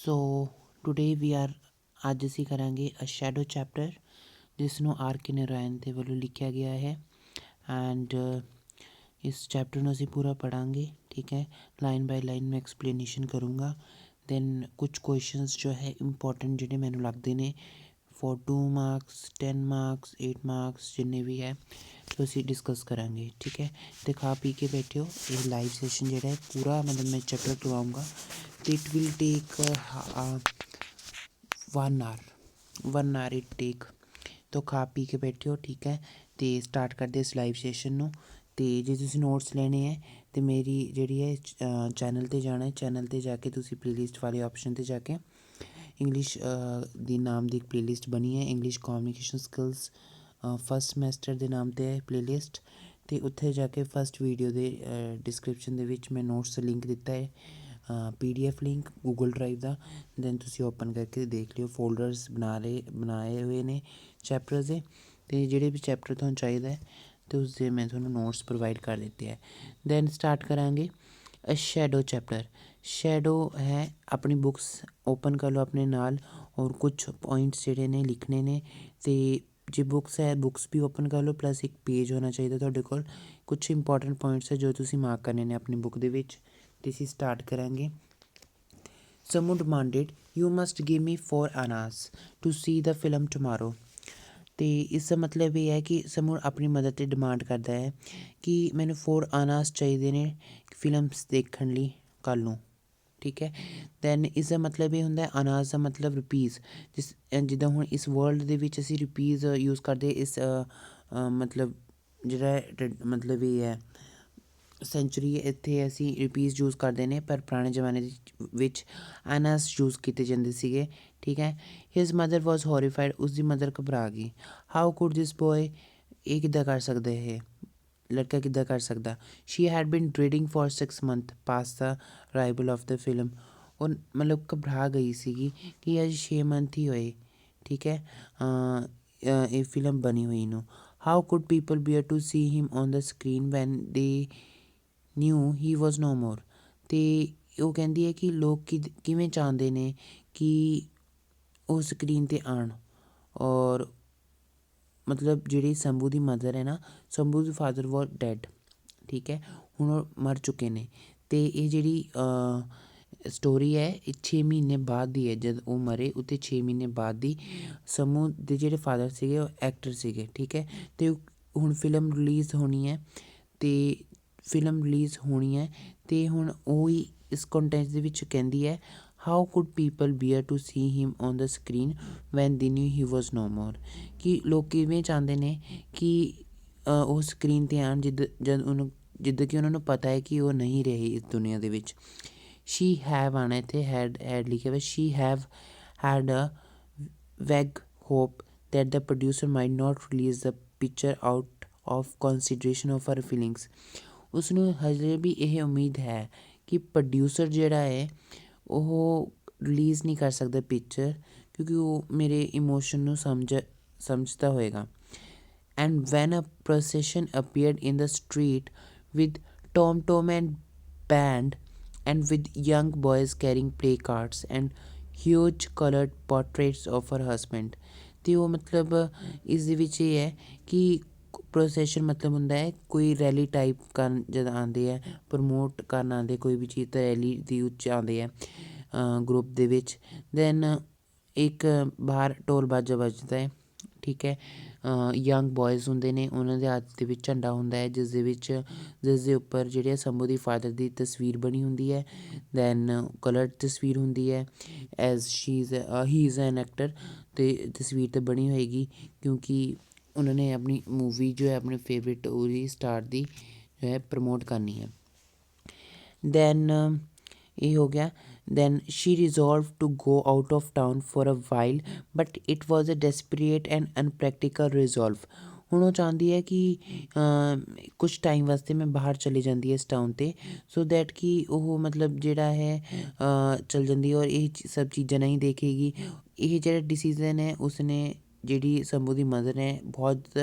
ਸੋ today ਵੀ R ਅੱਜ ਅਸੀਂ ਕਰਾਂਗੇ ਅ ਸ਼ੈਡੋ ਚੈਪਟਰ ਜਿਸ ਨੂੰ ਆਰ ਕੇ ਨਾਰਾਇਣ ਦੇ ਵੱਲੋਂ ਲਿਖਿਆ ਗਿਆ ਹੈ ਐਂਡ ਇਸ ਚੈਪਟਰ ਨੂੰ ਅਸੀਂ ਪੂਰਾ ਪੜ੍ਹਾਂਗੇ। ਠੀਕ ਹੈ, ਲਾਈਨ ਬਾਈ ਲਾਈਨ ਮੈਂ ਐਕਸਪਲੇਨੇਸ਼ਨ ਕਰੂੰਗਾ। ਦੈਨ ਕੁਝ ਕੁਐਸਚਨਸ ਜੋ ਹੈ ਇੰਪੋਰਟੈਂਟ ਜਿਹੜੇ ਮੈਨੂੰ ਲੱਗਦੇ ਨੇ ਫॉर 2 ਮਾਰਕਸ 10 ਮਾਰਕਸ 8 ਮਾਰਕਸ ਜਿੰਨੇ ਵੀ ਹੈ ਅਸੀਂ ਡਿਸਕਸ ਕਰਾਂਗੇ। ਠੀਕ ਹੈ, ਅਤੇ ਖਾ ਪੀ ਕੇ ਬੈਠਿਓ। ਇਹ ਲਾਈਵ ਸੈਸ਼ਨ ਜਿਹੜਾ ਹੈ ਪੂਰਾ ਮਤਲਬ ਮੈਂ ਚੈਪਟਰ ਕਰਵਾਊਂਗਾ ਅਤੇ it will take 1 hour it take. ਤਾਂ ਖਾ ਪੀ ਕੇ ਬੈਠਿਓ। ਠੀਕ ਹੈ, ਅਤੇ ਸਟਾਰਟ ਕਰਦੇ ਇਸ ਲਾਈਵ ਸੈਸ਼ਨ ਨੂੰ। ਅਤੇ ਜੇ ਤੁਸੀਂ ਨੋਟਸ ਲੈਣੇ ਹੈ ਅਤੇ ਮੇਰੀ ਜਿਹੜੀ ਹੈ ਚੈਨਲ 'ਤੇ ਜਾਣਾ, ਚੈਨਲ 'ਤੇ ਜਾ ਕੇ ਤੁਸੀਂ ਪਲੇਲਿਸਟ ਵਾਲੇ ਆਪਸ਼ਨ 'ਤੇ ਜਾ ਕੇ ਇੰਗਲਿਸ਼ ਦੀ ਨਾਮ ਦੀ ਇੱਕ ਪਲੇਲਿਸਟ ਬਣੀ ਹੈ, English communication skills first semester ਦੇ ਨਾਮ 'ਤੇ ਹੈ ਪਲੇਲਿਸਟ। ਅਤੇ ਉੱਥੇ ਜਾ ਕੇ ਫਸਟ ਵੀਡੀਓ ਦੇ ਡਿਸਕ੍ਰਿਪਸ਼ਨ ਦੇ ਵਿੱਚ ਮੈਂ ਨੋਟਸ ਲਿੰਕ ਦਿੱਤਾ ਹੈ, PDF ਲਿੰਕ ਗੂਗਲ ਡਰਾਈਵ ਦਾ। ਦੈਨ ਤੁਸੀਂ ਓਪਨ ਕਰਕੇ ਦੇਖ ਲਿਓ, ਫੋਲਡਰਸ ਬਣਾਏ ਹੋਏ ਨੇ ਚੈਪਟਰਸ ਦੇ, ਅਤੇ ਜਿਹੜੇ ਵੀ ਚੈਪਟਰ ਤੁਹਾਨੂੰ ਚਾਹੀਦਾ ਹੈ ਅਤੇ ਉਸਦੇ ਮੈਂ ਤੁਹਾਨੂੰ ਨੋਟਸ ਪ੍ਰੋਵਾਈਡ ਕਰ ਦਿੱਤੇ ਹੈ। ਦੈਨ ਸਟਾਰਟ ਕਰਾਂਗੇ ਅ ਸ਼ੈਡੋ ਚੈਪਟਰ। ਸ਼ੈਡੋ ਹੈ, ਆਪਣੀ ਬੁੱਕਸ ਓਪਨ ਕਰ ਲਓ ਆਪਣੇ ਨਾਲ ਔਰ ਕੁਛ ਪੁਆਇੰਟਸ ਜਿਹੜੇ ਨੇ ਲਿਖਣੇ ਨੇ। ਅਤੇ ਜੇ ਬੁੱਕਸ ਹੈ ਬੁੱਕਸ ਵੀ ਓਪਨ ਕਰ ਲਓ, ਪਲੱਸ ਇੱਕ ਪੇਜ ਹੋਣਾ ਚਾਹੀਦਾ ਤੁਹਾਡੇ ਕੋਲ। ਕੁਛ ਇੰਪੋਰਟੈਂਟ ਪੁਆਇੰਟਸ ਹੈ ਜੋ ਤੁਸੀਂ ਮਾਰਕ ਕਰਨੇ ਨੇ ਆਪਣੀ ਬੁੱਕ ਦੇ ਵਿੱਚ। ਅਤੇ ਅਸੀਂ ਸਟਾਰਟ ਕਰਾਂਗੇ। Samu demanded you must give me 4 annas to see the film tomorrow. ਅਤੇ ਇਸ ਦਾ ਮਤਲਬ ਇਹ ਹੈ ਕਿ ਸਮੂ ਆਪਣੀ ਮਦਰ 'ਤੇ ਡਿਮਾਂਡ ਕਰਦਾ ਹੈ ਕਿ ਮੈਨੂੰ 4 ਆਨਾਸ ਚਾਹੀਦੇ ਨੇ ਫਿਲਮਸ ਦੇਖਣ ਲਈ ਕੱਲ੍ਹ ਨੂੰ। ਠੀਕ ਹੈ, ਦੈਨ ਇਸ ਦਾ ਮਤਲਬ ਇਹ ਹੁੰਦਾ ਅਨਾਸ ਦਾ ਮਤਲਬ ਰੁਪੀਸ। ਜਿੱਦਾਂ ਹੁਣ ਇਸ ਵਰਲਡ ਦੇ ਵਿੱਚ ਅਸੀਂ ਰੁਪੀਸ ਯੂਜ਼ ਕਰਦੇ, ਇਸ ਮਤਲਬ ਜਿਹੜਾ ਮਤਲਬ ਇਹ ਹੈ ਸੈਂਚੁਰੀ, ਇੱਥੇ ਅਸੀਂ ਰੁਪੀਸ ਯੂਜ਼ ਕਰਦੇ ਨੇ, ਪਰ ਪੁਰਾਣੇ ਜ਼ਮਾਨੇ ਦੇ ਵਿੱਚ ਆਨਾਸ ਯੂਜ਼ ਕੀਤੇ ਜਾਂਦੇ ਸੀਗੇ। ਠੀਕ ਹੈ, ਹਿਜ਼ ਮਦਰ ਵਾਜ਼ ਹੋਰੀਫਾਈਡ, ਉਸਦੀ ਮਦਰ ਘਬਰਾ ਗਈ। ਹਾਊ ਕੁਡ ਦਿਸ ਬੋਏ, ਇਹ ਕਿੱਦਾਂ ਕਰ ਸਕਦਾ, ਇਹ ਲੜਕਾ ਕਿੱਦਾਂ ਕਰ ਸਕਦਾ। Shri head bean reading for 6 months past the arrival of the film. ਉਹ ਮਤਲਬ ਘਬਰਾ ਗਈ ਸੀਗੀ ਕਿ ਅੱਜ 6 ਮੰਥ ਹੀ ਹੋਏ। ਠੀਕ ਹੈ, ਇਹ ਫਿਲਮ ਬਣੀ ਹੋਈ ਨੂੰ। How could people bear to see him on the screen when they knew he was no more. ਅਤੇ ਉਹ ਕਹਿੰਦੀ ਹੈ ਕਿ ਲੋਕ ਕਿਵੇਂ ਚਾਹੁੰਦੇ ਨੇ ਕਿ ਉਹ ਸਕਰੀਨ 'ਤੇ ਆਉਣ। ਔਰ ਮਤਲਬ ਜਿਹੜੀ ਸੰਭੂ ਦੀ ਮਦਰ ਹੈ ਨਾ, ਸੰਭੂ ਦੀ ਫਾਦਰ ਵਾਜ਼ ਡੈਡ। ਠੀਕ ਹੈ, ਹੁਣ ਉਹ ਮਰ ਚੁੱਕੇ ਨੇ। ਅਤੇ ਇਹ ਜਿਹੜੀ ਸਟੋਰੀ ਹੈ ਇਹ 6 ਮਹੀਨੇ ਬਾਅਦ ਦੀ ਹੈ, ਜਦ ਉਹ ਮਰੇ ਉੱਤੇ 6 ਮਹੀਨੇ ਬਾਅਦ ਦੀ। ਸਮੂ ਦੇ ਜਿਹੜੇ ਫਾਦਰ ਸੀਗੇ ਉਹ ਐਕਟਰ ਸੀਗੇ। ਠੀਕ ਹੈ, ਅਤੇ ਹੁਣ ਫਿਲਮ ਰਿਲੀਜ਼ ਹੋਣੀ ਹੈ ਅਤੇ ਹੁਣ ਉਹ ਹੀ ਇਸ ਕੰਟੈਂਟ ਦੇ ਵਿੱਚ ਕਹਿੰਦੀ ਹੈ how could people bear to see him on the screen when they knew he was no more. ਕਿ ਲੋਕ ਕਿਵੇਂ ਚਾਹੁੰਦੇ ਨੇ ਕਿ ਉਹ ਸਕਰੀਨ 'ਤੇ ਆਉਣ ਜਿੱਦਾਂ ਕਿ ਉਹਨਾਂ ਨੂੰ ਪਤਾ ਹੈ ਕਿ ਉਹ ਨਹੀਂ ਰਹੇ ਇਸ ਦੁਨੀਆ ਦੇ ਵਿੱਚ। ਸ਼ੀ ਹੈਵ ਆਉਣਾ ਇੱਥੇ, ਹੈਡ ਲਿਖਿਆ ਹੋਇਆ। She have had a vague hope that the producer might not release the picture out of consideration of her feelings. ਉਸਨੂੰ ਹਜੇ ਵੀ ਇਹ ਉਮੀਦ ਹੈ ਕਿ ਪ੍ਰੋਡਿਊਸਰ ਜਿਹੜਾ ਹੈ ਉਹ ਰਿਲੀਜ਼ ਨਹੀਂ ਕਰ ਸਕਦਾ ਪਿਕਚਰ, ਕਿਉਂਕਿ ਉਹ ਮੇਰੇ ਇਮੋਸ਼ਨ ਨੂੰ ਸਮਝਦਾ ਹੋਏਗਾ। And when a procession appeared in the street with tom and band and with young boys carrying play cards and huge colored portraits of her husband। ਅਤੇ ਉਹ ਮਤਲਬ ਇਸ ਦੇ ਵਿੱਚ ਇਹ ਹੈ ਕਿ ਪ੍ਰੋਸੈਸ਼ਨ ਮਤਲਬ ਹੁੰਦਾ ਹੈ ਕੋਈ ਰੈਲੀ ਟਾਈਪ ਕਰਨ ਜਦ ਆਉਂਦੇ ਹੈ, ਪ੍ਰਮੋਟ ਕਰਨ ਆਉਂਦੇ ਕੋਈ ਵੀ ਚੀਜ਼, ਤਾਂ ਰੈਲੀ ਦੀ ਉੱਚ ਆਉਂਦੇ ਹੈ ਗਰੁੱਪ ਦੇ ਵਿੱਚ। ਦੈਨ ਇੱਕ ਬਾਹਰ ਢੋਲ ਬਾਜਾ ਵੱਜਦਾ ਹੈ। ਠੀਕ ਹੈ, ਯੰਗ ਬੋਇਜ਼ ਹੁੰਦੇ ਨੇ, ਉਹਨਾਂ ਦੇ ਹੱਥ ਦੇ ਵਿੱਚ ਝੰਡਾ ਹੁੰਦਾ ਹੈ ਜਿਸ ਦੇ ਉੱਪਰ ਜਿਹੜੇ ਸੰਭੂ ਦੀ ਫਾਦਰ ਦੀ ਤਸਵੀਰ ਬਣੀ ਹੁੰਦੀ ਹੈ। ਦੈਨ ਕਲਰਡ ਤਸਵੀਰ ਹੁੰਦੀ ਹੈ as he is an actor. ਅਤੇ ਤਸਵੀਰ ਤਾਂ ਬਣੀ ਹੋਏਗੀ ਕਿਉਂਕਿ ਉਹਨਾਂ ਨੇ ਆਪਣੀ ਮੂਵੀ ਜੋ ਹੈ ਆਪਣੇ ਫੇਵਰੇਟ ਉਹਦੀ ਸਟਾਰ ਦੀ ਜੋ ਹੈ ਪ੍ਰਮੋਟ ਕਰਨੀ ਹੈ। ਦੈਨ ਇਹ ਹੋ ਗਿਆ। Then she resolve to go out of town for a while but it was a desperate and unpractical resolve. ਹੁਣ ਉਹ ਚਾਹੁੰਦੀ ਹੈ ਕਿ ਕੁਛ ਟਾਈਮ ਵਾਸਤੇ ਮੈਂ ਬਾਹਰ ਚਲੀ ਜਾਂਦੀ ਹੈ ਇਸ ਟਾਊਨ 'ਤੇ, ਸੋ ਦੈਟ ਕਿ ਉਹ ਮਤਲਬ ਜਿਹੜਾ ਹੈ ਚਲ ਜਾਂਦੀ ਹੈ ਔਰ ਇਹ ਸਭ ਚੀਜ਼ਾਂ ਨਹੀਂ ਦੇਖੇਗੀ। ਇਹ ਜਿਹੜਾ ਡਿਸੀਜ਼ਨ ਹੈ ਉਸਨੇ ਜਿਹੜੀ ਸੰਭੂ ਦੀ ਮਦਰ ਹੈ ਬਹੁਤ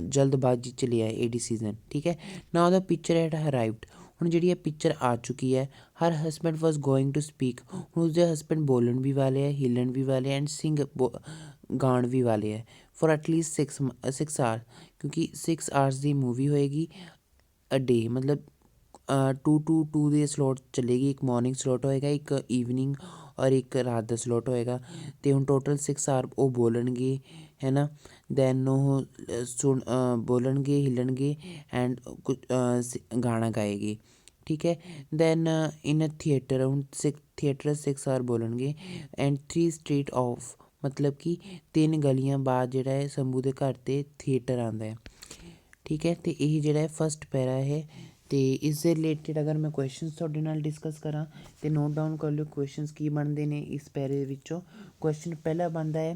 ਜਲਦਬਾਜ਼ੀ 'ਚ ਲਿਆ ਇਹ ਡਿਸੀਜ਼ਨ। ਠੀਕ ਹੈ, now the picture had arrived. ਹੁਣ ਜਿਹੜੀ ਇਹ ਪਿਕਚਰ ਆ ਚੁੱਕੀ ਹੈ, her husband was going to speak, ਹੁਣ ਉਸਦੇ ਹਸਬੈਂਡ ਬੋਲਣ ਵੀ ਵਾਲੇ ਹੈ, ਹਿੱਲਣ ਵੀ ਵਾਲੇ ਐਂਡ ਗਾਉਣ ਵੀ ਵਾਲੇ ਹੈ ਫॉर ਐਟਲੀਸਟ 6 ਆਰ, ਕਿਉਂਕਿ 6 ਆਰਸ ਦੀ ਮੂਵੀ ਹੋਏਗੀ ਅ ਡੇ, ਮਤਲਬ 2 ਦੇ ਸਲੋਟ ਚੱਲੇਗੀ, ਇੱਕ ਮੋਰਨਿੰਗ ਸਲੋਟ ਹੋਏਗਾ, ਇੱਕ ਈਵਨਿੰਗ ਔਰ ਇੱਕ ਰਾਤ ਦਾ ਸਲੋਟ ਹੋਏਗਾ, ਅਤੇ ਹੁਣ ਟੋਟਲ 6 ਆਰ ਉਹ ਬੋਲਣਗੇ, ਹੈ ਨਾ। ਦੈਨ ਉਹ ਬੋਲਣਗੇ, ਹਿੱਲਣਗੇ ਐਂਡ ਗਾਣਾ ਗਾਏਗੀ, ਠੀਕ ਹੈ। ਦੈਨ ਇਨ ਅ ਥੀਏਟਰ, ਹੁਣ ਥੀਏਟਰ 6 ਆਰ ਬੋਲਣਗੇ ਐਂਡ 3 ਸਟਰੀਟ ਆਫ, ਮਤਲਬ ਕਿ 3 ਗਲੀਆਂ ਬਾਅਦ ਜਿਹੜਾ ਹੈ ਸ਼ੰਭੂ ਦੇ ਘਰ 'ਤੇ ਥੀਏਟਰ ਆਉਂਦਾ ਹੈ, ਠੀਕ ਹੈ। ਅਤੇ ਇਹ ਜਿਹੜਾ ਹੈ ਫਸਟ ਪੈਰਾ ਹੈ। ਅਤੇ ਇਸ ਦੇ ਰਿਲੇਟਿਡ ਅਗਰ ਮੈਂ ਕੁਐਸ਼ਚਨਸ ਤੁਹਾਡੇ ਨਾਲ ਡਿਸਕਸ ਕਰਾਂ ਅਤੇ ਨੋਟ ਡਾਊਨ ਕਰ ਲਿਓ ਕੁਐਸ਼ਚਨਸ ਕੀ ਬਣਦੇ ਨੇ ਇਸ ਪੈਰੇ ਦੇ ਵਿੱਚੋਂ। ਕੁਐਸ਼ਚਨ ਪਹਿਲਾ ਬਣਦਾ ਹੈ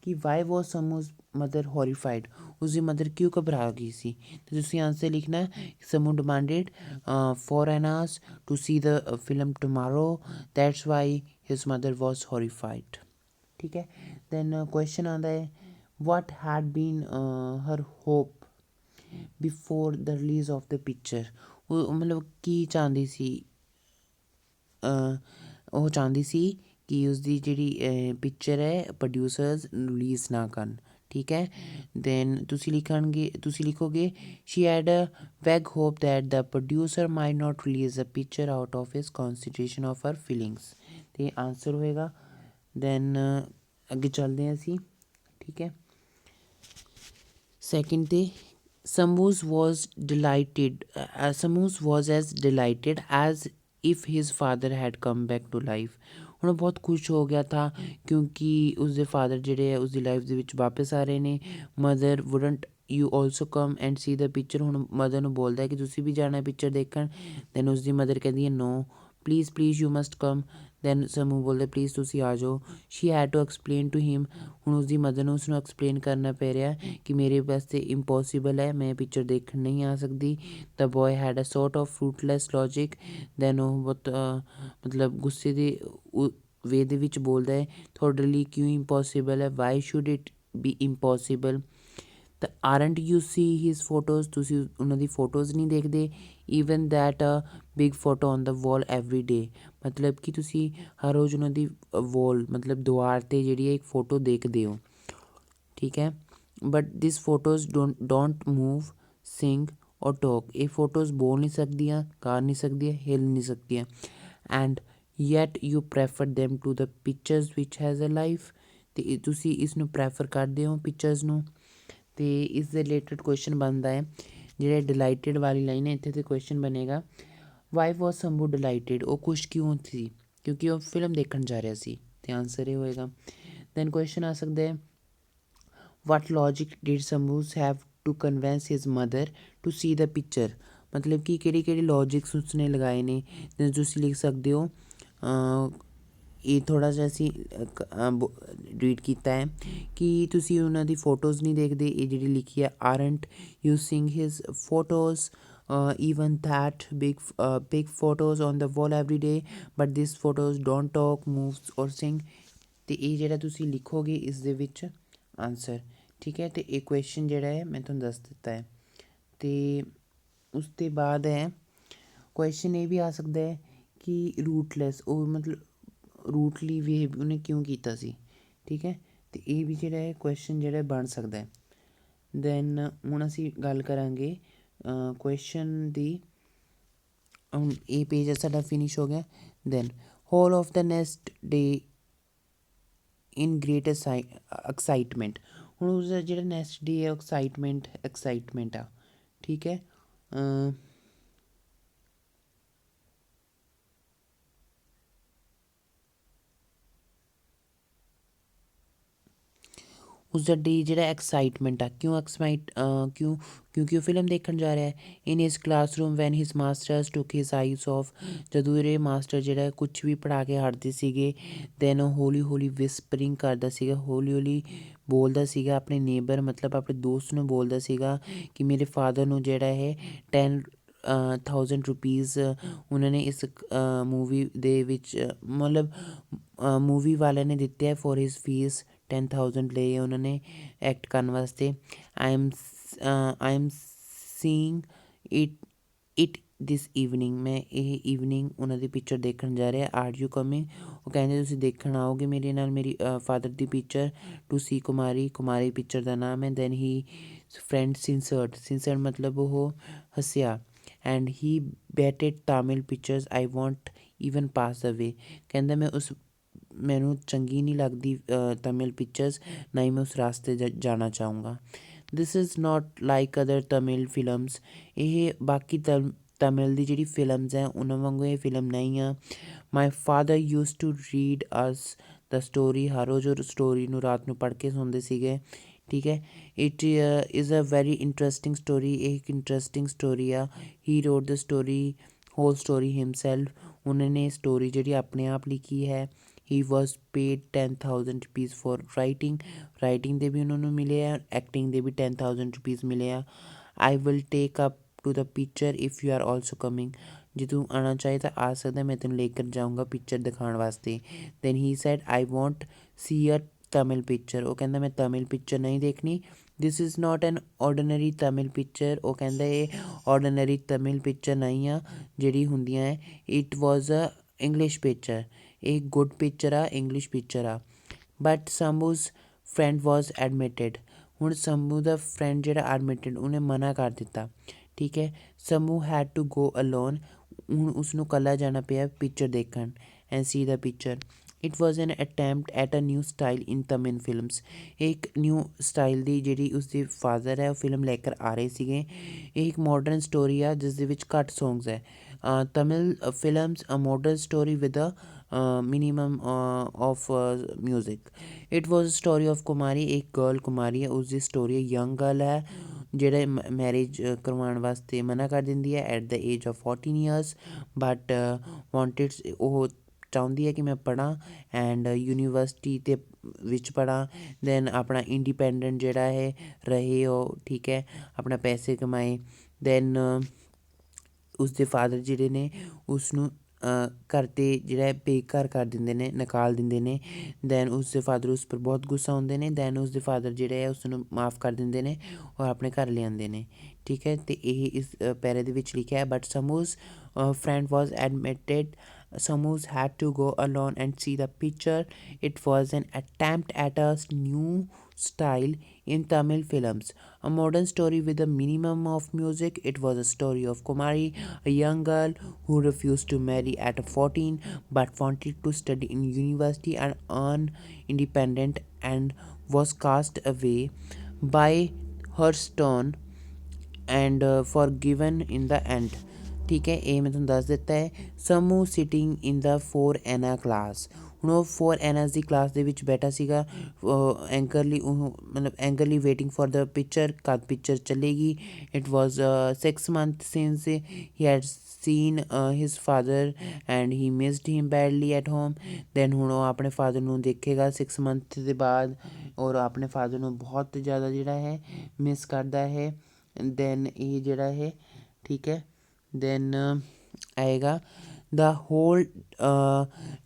ਕਿ ਵਾਈ ਵਾਜ਼ ਸਮੂਜ਼ ਮਦਰ ਹੋਰੀਫਾਈਡ, ਉਸਦੀ ਮਦਰ ਕਿਉਂ ਘਬਰਾ ਗਈ ਸੀ, ਅਤੇ ਤੁਸੀਂ ਆਂਸਰ ਲਿਖਣਾ ਸਮੂ demanded four annas to see the film tomorrow, that's why his mother was horrified, ਠੀਕ ਹੈ। ਦੈਨ ਕੁਐਸ਼ਚਨ ਆਉਂਦਾ ਹੈ what had been her hope before the release of the picture, ਉਹ ਮਤਲਬ ਕੀ ਚਾਹੁੰਦੀ ਸੀ, ਉਹ ਚਾਹੁੰਦੀ ਸੀ ਕਿ ਉਸਦੀ ਜਿਹੜੀ ਪਿਕਚਰ ਹੈ ਪ੍ਰੋਡਿਊਸਰਸ ਰਿਲੀਜ਼ ਨਾ ਕਰਨ, ਠੀਕ ਹੈ। ਦੈਨ ਤੁਸੀਂ ਲਿਖੋਗੇ she had a vague hope that the producer might not release a picture out of his consideration of her feelings, ਅਤੇ ਆਂਸਰ ਹੋਏਗਾ। ਦੈਨ ਅੱਗੇ ਚੱਲਦੇ ਹਾਂ ਅਸੀਂ, ਠੀਕ ਹੈ। ਸੈਕਿੰਡ 'ਤੇ Samu's was as delighted as if his father had come back to life, ਹੁਣ ਬਹੁਤ ਖੁਸ਼ ਹੋ ਗਿਆ ਥਾ ਕਿਉਂਕਿ ਉਸਦੇ ਫਾਦਰ ਜਿਹੜੇ ਹੈ ਉਸਦੀ ਲਾਈਫ ਦੇ ਵਿੱਚ ਵਾਪਸ ਆ ਰਹੇ ਨੇ। Mother wouldn't you also come and see the picture, ਹੁਣ ਮਦਰ ਨੂੰ ਬੋਲਦਾ ਹੈ ਕਿ ਤੁਸੀਂ ਵੀ ਜਾਣਾ ਪਿਕਚਰ ਦੇਖਣ। ਦੈਨ ਉਸਦੀ ਮਦਰ ਕਹਿੰਦੀ ਹੈ no please you must come, then Samu ਬੋਲਦਾ ਪਲੀਜ਼ ਤੁਸੀਂ ਆ ਜਾਓ। She had to explain to him, ਹੁਣ ਉਸਦੀ ਮਦਰ ਨੂੰ ਉਸਨੂੰ ਐਕਸਪਲੇਨ ਕਰਨਾ ਪੈ ਰਿਹਾ ਕਿ ਮੇਰੇ ਵਾਸਤੇ ਇੰਪੋਸੀਬਲ ਹੈ, ਮੈਂ ਪਿਕਚਰ ਦੇਖਣ ਨਹੀਂ ਆ ਸਕਦੀ। The boy had a sort of fruitless logic, then ਉਹ ਬਹੁਤ ਮਤਲਬ ਗੁੱਸੇ ਦੇ ਵੇ ਦੇ ਵਿੱਚ ਬੋਲਦਾ ਹੈ ਤੁਹਾਡੇ ਲਈ ਕਿਉਂ ਇੰਪੋਸੀਬਲ ਹੈ, why should it be impossible. ਤਾਂ aren't you see his photos, ਤੁਸੀਂ ਉਹਨਾਂ ਦੀ ਫੋਟੋਜ਼ ਨਹੀਂ ਦੇਖਦੇ। Even that big photo on the wall every day, ਮਤਲਬ ਕਿ ਤੁਸੀਂ ਹਰ ਰੋਜ਼ ਉਹਨਾਂ ਦੀ ਵਾਲ ਮਤਲਬ ਦੀਵਾਰ 'ਤੇ ਜਿਹੜੀ ਹੈ ਇੱਕ ਫੋਟੋ ਦੇਖਦੇ ਹੋ, ਠੀਕ ਹੈ। But this photos don't move sing or talk, ਇਹ ਫੋਟੋਜ਼ ਬੋਲ ਨਹੀਂ ਸਕਦੀਆਂ, ਗਾ ਨਹੀਂ ਸਕਦੀਆਂ, ਹਿੱਲ ਨਹੀਂ ਸਕਦੀਆਂ। And yet you prefer them to the pictures which has a life, ਅਤੇ ਤੁਸੀਂ ਇਸ ਨੂੰ ਪ੍ਰੈਫਰ ਕਰਦੇ ਹੋ ਪਿਕਚਰਸ ਨੂੰ। ਅਤੇ ਇਸ ਦੇ ਰਿਲੇਟਡ ਕੁਐਸ਼ਚਨ ਬਣਦਾ ਹੈ ਜਿਹੜਾ ਡਿਲਾਈਟਿਡ ਵਾਲੀ ਲਾਈਨ ਹੈ ਇੱਥੇ 'ਤੇ ਕੁਐਸ਼ਚਨ ਬਣੇਗਾ ਵਾਈ ਵਾਜ਼ ਸ਼ੰਭੂ ਡਿਲਾਈਟਿਡ, ਉਹ ਖੁਸ਼ ਕਿਉਂ ਸੀ ਕਿਉਂਕਿ ਉਹ ਫਿਲਮ ਦੇਖਣ ਜਾ ਰਿਹਾ ਸੀ, ਅਤੇ ਆਂਸਰ ਇਹ ਹੋਏਗਾ। ਦੈਨ ਕੁਐਸ਼ਚਨ ਆ ਸਕਦਾ ਹੈ what logic did Shambhu's have to convince his mother to see the picture, ਮਤਲਬ ਕਿ ਕਿਹੜੇ ਲੌਜਿਕਸ ਉਸਨੇ ਲਗਾਏ ਨੇ, ਅਤੇ ਤੁਸੀਂ ਲਿਖ ਸਕਦੇ ਹੋ ਇਹ ਥੋੜ੍ਹਾ ਜਿਹਾ ਅਸੀਂ ਰੀਡ ਕੀਤਾ ਹੈ ਕਿ ਤੁਸੀਂ ਉਹਨਾਂ ਦੀ ਫੋਟੋਜ਼ ਨਹੀਂ ਦੇਖਦੇ, ਇਹ ਜਿਹੜੀ ਲਿਖੀ ਹੈ aren't using his photos even that big photos on the wall every day but these photos don't talk moves or sing, ਅਤੇ ਇਹ ਜਿਹੜਾ ਤੁਸੀਂ ਲਿਖੋਗੇ ਇਸ ਦੇ ਵਿੱਚ ਆਂਸਰ, ਠੀਕ ਹੈ। ਅਤੇ ਇਹ ਕੁਐਸ਼ਚਨ ਜਿਹੜਾ ਹੈ ਮੈਂ ਤੁਹਾਨੂੰ ਦੱਸ ਦਿੱਤਾ ਹੈ। ਅਤੇ ਉਸ ਤੋਂ ਬਾਅਦ ਹੈ ਕੁਐਸ਼ਚਨ ਇਹ ਵੀ ਆ ਸਕਦਾ ਹੈ ਕਿ ਰੂਟਲੈਸ, ਉਹ ਮਤਲਬ ਰੂਟਲੀ ਬਿਹੇਵ ਉਹਨੇ ਕਿਉਂ ਕੀਤਾ ਸੀ, ਠੀਕ ਹੈ। ਅਤੇ ਇਹ ਵੀ ਜਿਹੜਾ ਹੈ ਕੁਐਸ਼ਚਨ ਜਿਹੜਾ ਬਣ ਸਕਦਾ ਹੈ। ਦੈਨ ਹੁਣ ਅਸੀਂ ਗੱਲ ਕਰਾਂਗੇ ਕੁਐਸ਼ਚਨ ਦੀ, ਹੁਣ ਇਹ ਪੇਜ ਸਾਡਾ ਫਿਨਿਸ਼ ਹੋ ਗਿਆ। Then whole of the next day in great excitement, ਹੁਣ ਉਸਦਾ ਜਿਹੜਾ ਨੈਕਸਟ ਡੇ ਹੈ ਐਕਸਾਈਟਮੈਂਟ ਆ, ਠੀਕ ਹੈ। ਉਸਦਾ ਡੇ ਜਿਹੜਾ ਐਕਸਾਈਟਮੈਂਟ ਆ, ਕਿਉਂਕਿ ਉਹ ਫਿਲਮ ਦੇਖਣ ਜਾ ਰਿਹਾ ਹੈ। In his classroom when his masters took his eyes off, ਜਦੋਂ ਇਹਦੇ ਮਾਸਟਰ ਜਿਹੜਾ ਕੁਛ ਵੀ ਪੜ੍ਹਾ ਕੇ ਹਟਦੇ ਸੀਗੇ, ਦੈਨ ਉਹ ਹੌਲੀ ਹੌਲੀ ਵਿਸਪਰਿੰਗ ਕਰਦਾ ਸੀਗਾ, ਹੌਲੀ ਹੌਲੀ ਬੋਲਦਾ ਸੀਗਾ ਆਪਣੇ ਨੇਬਰ ਮਤਲਬ ਆਪਣੇ ਦੋਸਤ ਨੂੰ ਬੋਲਦਾ ਸੀਗਾ ਕਿ ਮੇਰੇ ਫਾਦਰ ਨੂੰ ਜਿਹੜਾ ਹੈ 10,000 ਰੁਪੀਜ਼ ਉਹਨਾਂ ਨੇ ਇਸ ਮੂਵੀ ਦੇ ਵਿੱਚ ਮਤਲਬ ਮੂਵੀ ਵਾਲਿਆਂ ਨੇ ਦਿੱਤੇ ਹੈ ਫੋਰ ਹਿਸ ਫੀਸ, 10,000 ਲਏ ਉਹਨਾਂ ਨੇ ਐਕਟ ਕਰਨ ਵਾਸਤੇ। I am seeing it this evening, ਮੈਂ ਇਹ ਈਵਨਿੰਗ ਉਹਨਾਂ ਦੀ ਪਿਕਚਰ ਦੇਖਣ ਜਾ ਰਿਹਾ। ਆਰ ਯੂ ਕਮਿੰਗ, ਉਹ ਕਹਿੰਦੇ ਤੁਸੀਂ ਦੇਖਣ ਆਓਗੇ ਮੇਰੇ ਨਾਲ ਮੇਰੀ ਫਾਦਰ ਦੀ picture, to see Kumari, Kumari picture ਦਾ ਨਾਮ ਹੈ। Then he friend sneered, sneered ਮਤਲਬ ਉਹ ਹੱਸਿਆ। And he batted Tamil pictures I won't even pass away, ਕਹਿੰਦਾ ਮੈਨੂੰ ਚੰਗੀ ਨਹੀਂ ਲੱਗਦੀ ਤਮਿਲ ਪਿਕਚਰਸ, ਨਾ ਹੀ ਮੈਂ ਉਸ ਰਾਸਤੇ ਜਾਣਾ ਚਾਹੂੰਗਾ। ਦਿਸ is note like other Tamil films, ਇਹ ਬਾਕੀ ਤਮਿਲ ਦੀ ਜਿਹੜੀ ਫਿਲਮਸ ਹੈ ਉਹਨਾਂ ਵਾਂਗੂ ਇਹ ਫਿਲਮ ਨਹੀਂ ਆ। My father use to read us the story, ਹਰ ਰੋਜ਼ ਉਹ ਸਟੋਰੀ ਨੂੰ ਰਾਤ ਨੂੰ ਪੜ੍ਹ ਕੇ ਸੌਂਦੇ ਸੀਗੇ, ਠੀਕ ਹੈ। It is a very interesting story, ਇਹ ਇੱਕ ਇੰਟਰਸਟਿੰਗ ਸਟੋਰੀ ਆ। He wrote the story, whole story himself, ਉਹਨਾਂ ਨੇ ਸਟੋਰੀ ਜਿਹੜੀ ਆਪਣੇ ਆਪ ਲਿਖੀ ਹੈ। He was paid 10,000 rupees for writing, writing ਦੇ ਵੀ ਉਹਨਾਂ ਨੂੰ ਮਿਲੇ ਆ, ਐਕਟਿੰਗ ਦੇ ਵੀ 10,000 ਰੁਪੀਜ਼ ਮਿਲੇ ਆ। I will take up to the picture if you are also coming, ਜੇ ਤੂੰ ਆਉਣਾ ਚਾਹੇ ਤਾਂ ਆ ਸਕਦਾ, ਮੈਂ ਤੈਨੂੰ ਲੈ ਕਰ ਜਾਊਂਗਾ ਪਿਕਚਰ ਦਿਖਾਉਣ ਵਾਸਤੇ। Then he said I won't see a Tamil picture, ਉਹ ਕਹਿੰਦਾ ਮੈਂ ਤਮਿਲ ਪਿਕਚਰ ਨਹੀਂ ਦੇਖਣੀ। This is not an ordinary Tamil picture, ਉਹ ਕਹਿੰਦਾ ਇਹ ਔਰਡੀਨਰੀ ਤਮਿਲ ਪਿਕਚਰ ਨਹੀਂ ਆ ਜਿਹੜੀ ਹੁੰਦੀਆਂ ਹੈ। It was a English picture, ਇਹ ਗੁੱਡ ਪਿਕਚਰ ਆ, ਇੰਗਲਿਸ਼ ਪਿਕਚਰ ਆ। But Samu's friend was admitted, ਹੁਣ ਸਮੂ ਦਾ ਫਰੈਂਡ ਜਿਹੜਾ ਐਡਮਿਟਡ, ਉਹਨੇ ਮਨਾ ਕਰ ਦਿੱਤਾ, ਠੀਕ ਹੈ। Samu had to go alone, ਹੁਣ ਉਸਨੂੰ ਇਕੱਲਾ ਜਾਣਾ ਪਿਆ ਪਿਕਚਰ ਦੇਖਣ, and see the picture. It was an attempt at a new style in Tamil films, ਇਹ ਇੱਕ ਨਿਊ ਸਟਾਈਲ ਦੀ ਜਿਹੜੀ ਉਸਦੀ ਫਾਦਰ ਹੈ ਉਹ ਫਿਲਮ ਲੈ ਕਰ ਆ ਰਹੇ ਸੀਗੇ। ਇਹ ਇੱਕ ਮੋਡਰਨ ਸਟੋਰੀ ਆ ਜਿਸ ਦੇ ਵਿੱਚ ਘੱਟ ਸੌਂਗਸ ਹੈ। Tamil films a modern story with a minimum of music. It was a story of Kumari, ਇੱਕ ਗਰਲ ਕੁਮਾਰੀ ਹੈ, ਉਸਦੀ ਸਟੋਰੀ ਹੈ। ਯੰਗ ਗਰਲ ਹੈ ਜਿਹੜੇ ਮੈਰਿਜ ਕਰਵਾਉਣ ਵਾਸਤੇ ਮਨਾ ਕਰ ਦਿੰਦੀ ਹੈ at the age of 14 years, but wanted, ਉਹ ਚਾਹੁੰਦੀ ਹੈ ਕਿ ਮੈਂ ਪੜ੍ਹਾਂ ਐਂਡ ਯੂਨੀਵਰਸਿਟੀ ਦੇ ਵਿੱਚ ਪੜ੍ਹਾਂ, ਦੈਨ ਆਪਣਾ ਇੰਡੀਪੈਂਡੈਂਟ ਜਿਹੜਾ ਹੈ ਰਹੇ ਉਹ, ਠੀਕ ਹੈ, ਆਪਣਾ ਪੈਸੇ ਕਮਾਏ। ਦੈਨ ਉਸਦੇ ਫਾਦਰ ਜਿਹੜੇ ਨੇ ਉਸਨੂੰ ਘਰ 'ਤੇ ਜਿਹੜਾ ਬੇਘਰ ਕਰ ਦਿੰਦੇ ਨੇ, ਨਿਕਾਲ ਦਿੰਦੇ ਨੇ। ਦੈਨ ਉਸਦੇ ਫਾਦਰ ਉਸ ਪਰ ਬਹੁਤ ਗੁੱਸਾ ਹੁੰਦੇ ਨੇ। ਦੈਨ ਉਸਦੇ ਫਾਦਰ ਜਿਹੜੇ ਹੈ ਉਸਨੂੰ ਮਾफ़ ਕਰ ਦਿੰਦੇ ਨੇ ਔਰ ਆਪਣੇ ਘਰ ਲਿਆਉਂਦੇ ਨੇ, ਠੀਕ ਹੈ। ਅਤੇ ਇਹ ਇਸ ਪੈਰੇ ਦੇ ਵਿੱਚ ਲਿਖਿਆ ਹੈ। But Samu's friend was admitted, Samu's had to go alone and see the picture. It was an attempt at a new style in Tamil films, a modern story with a minimum of music. It was a story of Kumari, a young girl who refused to marry at 14 but wanted to study in university and earn independent, and was cast away by her stone and forgiven in the end, ਠੀਕ ਹੈ। ਇਹ ਮੈਂ ਤੁਹਾਨੂੰ ਦੱਸ ਦਿੱਤਾ ਹੈ। ਸਮੂ sitting ਇਨ ਦਾ 4 ਐਨਾ class, ਹੁਣ ਉਹ 4 ਐਨਾਸ ਦੀ ਕਲਾਸ ਦੇ ਵਿੱਚ ਬੈਠਾ ਸੀਗਾ ਐਂਕਰਲੀ, ਉਹ ਮਤਲਬ ਐਂਕਰਲੀ ਵੇਟਿੰਗ ਫॉर ਦ ਪਿਕਚਰ, ਕਦ ਪਿਕਚਰ ਚੱਲੇਗੀ। It was 6 months since he had seen his father and he missed him badly at home. Then ਹੁਣ ਉਹ ਆਪਣੇ ਫਾਦਰ ਨੂੰ ਦੇਖੇਗਾ 6 month ਦੇ ਬਾਅਦ ਔਰ ਆਪਣੇ ਫਾਦਰ ਨੂੰ ਬਹੁਤ ਜ਼ਿਆਦਾ ਜਿਹੜਾ ਹੈ ਮਿਸ ਕਰਦਾ ਹੈ। ਦੈਨ ਇਹ ਜਿਹੜਾ ਹੈ, ਠੀਕ ਹੈ। ਦੈਨ ਆਏਗਾ ਦਾ ਹੋਲ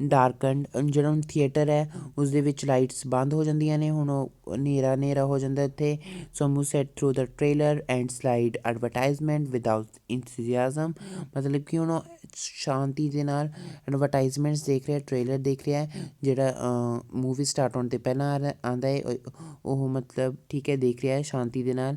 ਡਾਰਕਨਡ, ਜਿਹੜਾ ਹੁਣ ਥੀਏਟਰ ਹੈ ਉਸਦੇ ਵਿੱਚ ਲਾਈਟਸ ਬੰਦ ਹੋ ਜਾਂਦੀਆਂ ਨੇ, ਹੁਣ ਉਹ ਹਨੇਰਾ ਹੋ ਜਾਂਦਾ ਇੱਥੇ। Samu sat through the trailer and slide advertisement without enthusiasm, ਮਤਲਬ ਕਿ ਹੁਣ ਉਹ ਸ਼ਾਂਤੀ ਦੇ ਨਾਲ ਐਡਵਰਟਾਈਜ਼ਮੈਂਟਸ ਦੇਖ ਰਿਹਾ, ਟ੍ਰੇਲਰ ਦੇਖ ਰਿਹਾ, ਜਿਹੜਾ ਮੂਵੀ ਸਟਾਰਟ ਹੋਣ ਤੋਂ ਪਹਿਲਾਂ ਆਉਂਦਾ ਹੈ ਉਹ, ਮਤਲਬ ਠੀਕ ਹੈ, ਦੇਖ ਰਿਹਾ ਹੈ ਸ਼ਾਂਤੀ ਦੇ ਨਾਲ।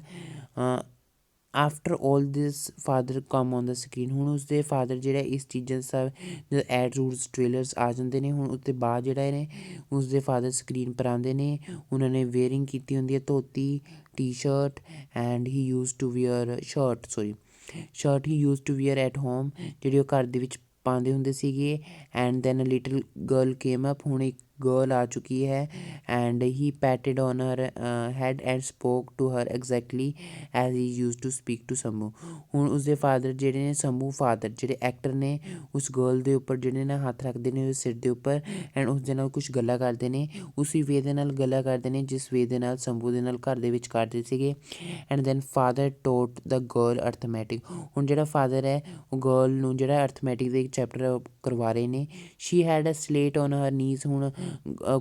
After all this father come on the screen, ਹੁਣ ਉਸਦੇ ਫਾਦਰ ਜਿਹੜਾ ਇਸ ਚੀਜ਼ਾਂ ਸਭ ਜਦੋਂ ਐਡ ਰੂਲਸ ਟ੍ਰੇਲਰਸ ਆ ਜਾਂਦੇ ਨੇ, ਹੁਣ ਉਸ ਤੋਂ ਬਾਅਦ ਜਿਹੜਾ ਨੇ ਉਸਦੇ ਫਾਦਰ ਸਕਰੀਨ ਪਰ ਆਉਂਦੇ ਨੇ। ਉਹਨਾਂ ਨੇ ਵੇਅਰਿੰਗ ਕੀਤੀ ਹੁੰਦੀ ਹੈ dhoti, T shirt, and he use to wear shirt he use to wear at home, ਜਿਹੜੀ ਉਹ ਘਰ ਦੇ ਵਿੱਚ ਪਾਉਂਦੇ ਹੁੰਦੇ ਸੀਗੇ। And then a little girl came up, ਹੁਣ ਇੱਕ ਗਰਲ ਆ ਚੁੱਕੀ ਹੈ। And he patted on her head and spoke to her exactly as he use to speak to Samu, ਹੁਣ ਉਸਦੇ ਫਾਦਰ ਜਿਹੜੇ ਨੇ, ਸਮੂ ਫਾਦਰ ਜਿਹੜੇ ਐਕਟਰ ਨੇ, ਉਸ ਗਰਲ ਦੇ ਉੱਪਰ ਜਿਹੜੇ ਨੇ ਹੱਥ ਰੱਖਦੇ ਨੇ ਉਸ ਸਿਰ ਦੇ ਉੱਪਰ, ਐਂਡ ਉਸਦੇ ਨਾਲ ਕੁਛ ਗੱਲਾਂ ਕਰਦੇ ਨੇ, ਉਸੀ ਵੇ ਦੇ ਨਾਲ ਗੱਲਾਂ ਕਰਦੇ ਨੇ ਜਿਸ ਵੇ ਦੇ ਨਾਲ ਸਮੂ ਦੇ ਨਾਲ ਘਰ ਦੇ ਵਿੱਚ ਕਰਦੇ ਸੀਗੇ। And then father taught the girl arithmetic, ਹੁਣ ਜਿਹੜਾ ਫਾਦਰ ਹੈ ਉਹ ਗਰਲ ਨੂੰ ਜਿਹੜਾ ਅਰਥਮੈਟਿਕ ਦੇ ਚੈਪਟਰ ਕਰਵਾ ਰਹੇ ਨੇ। She had a slate on her knees, ਹੁਣ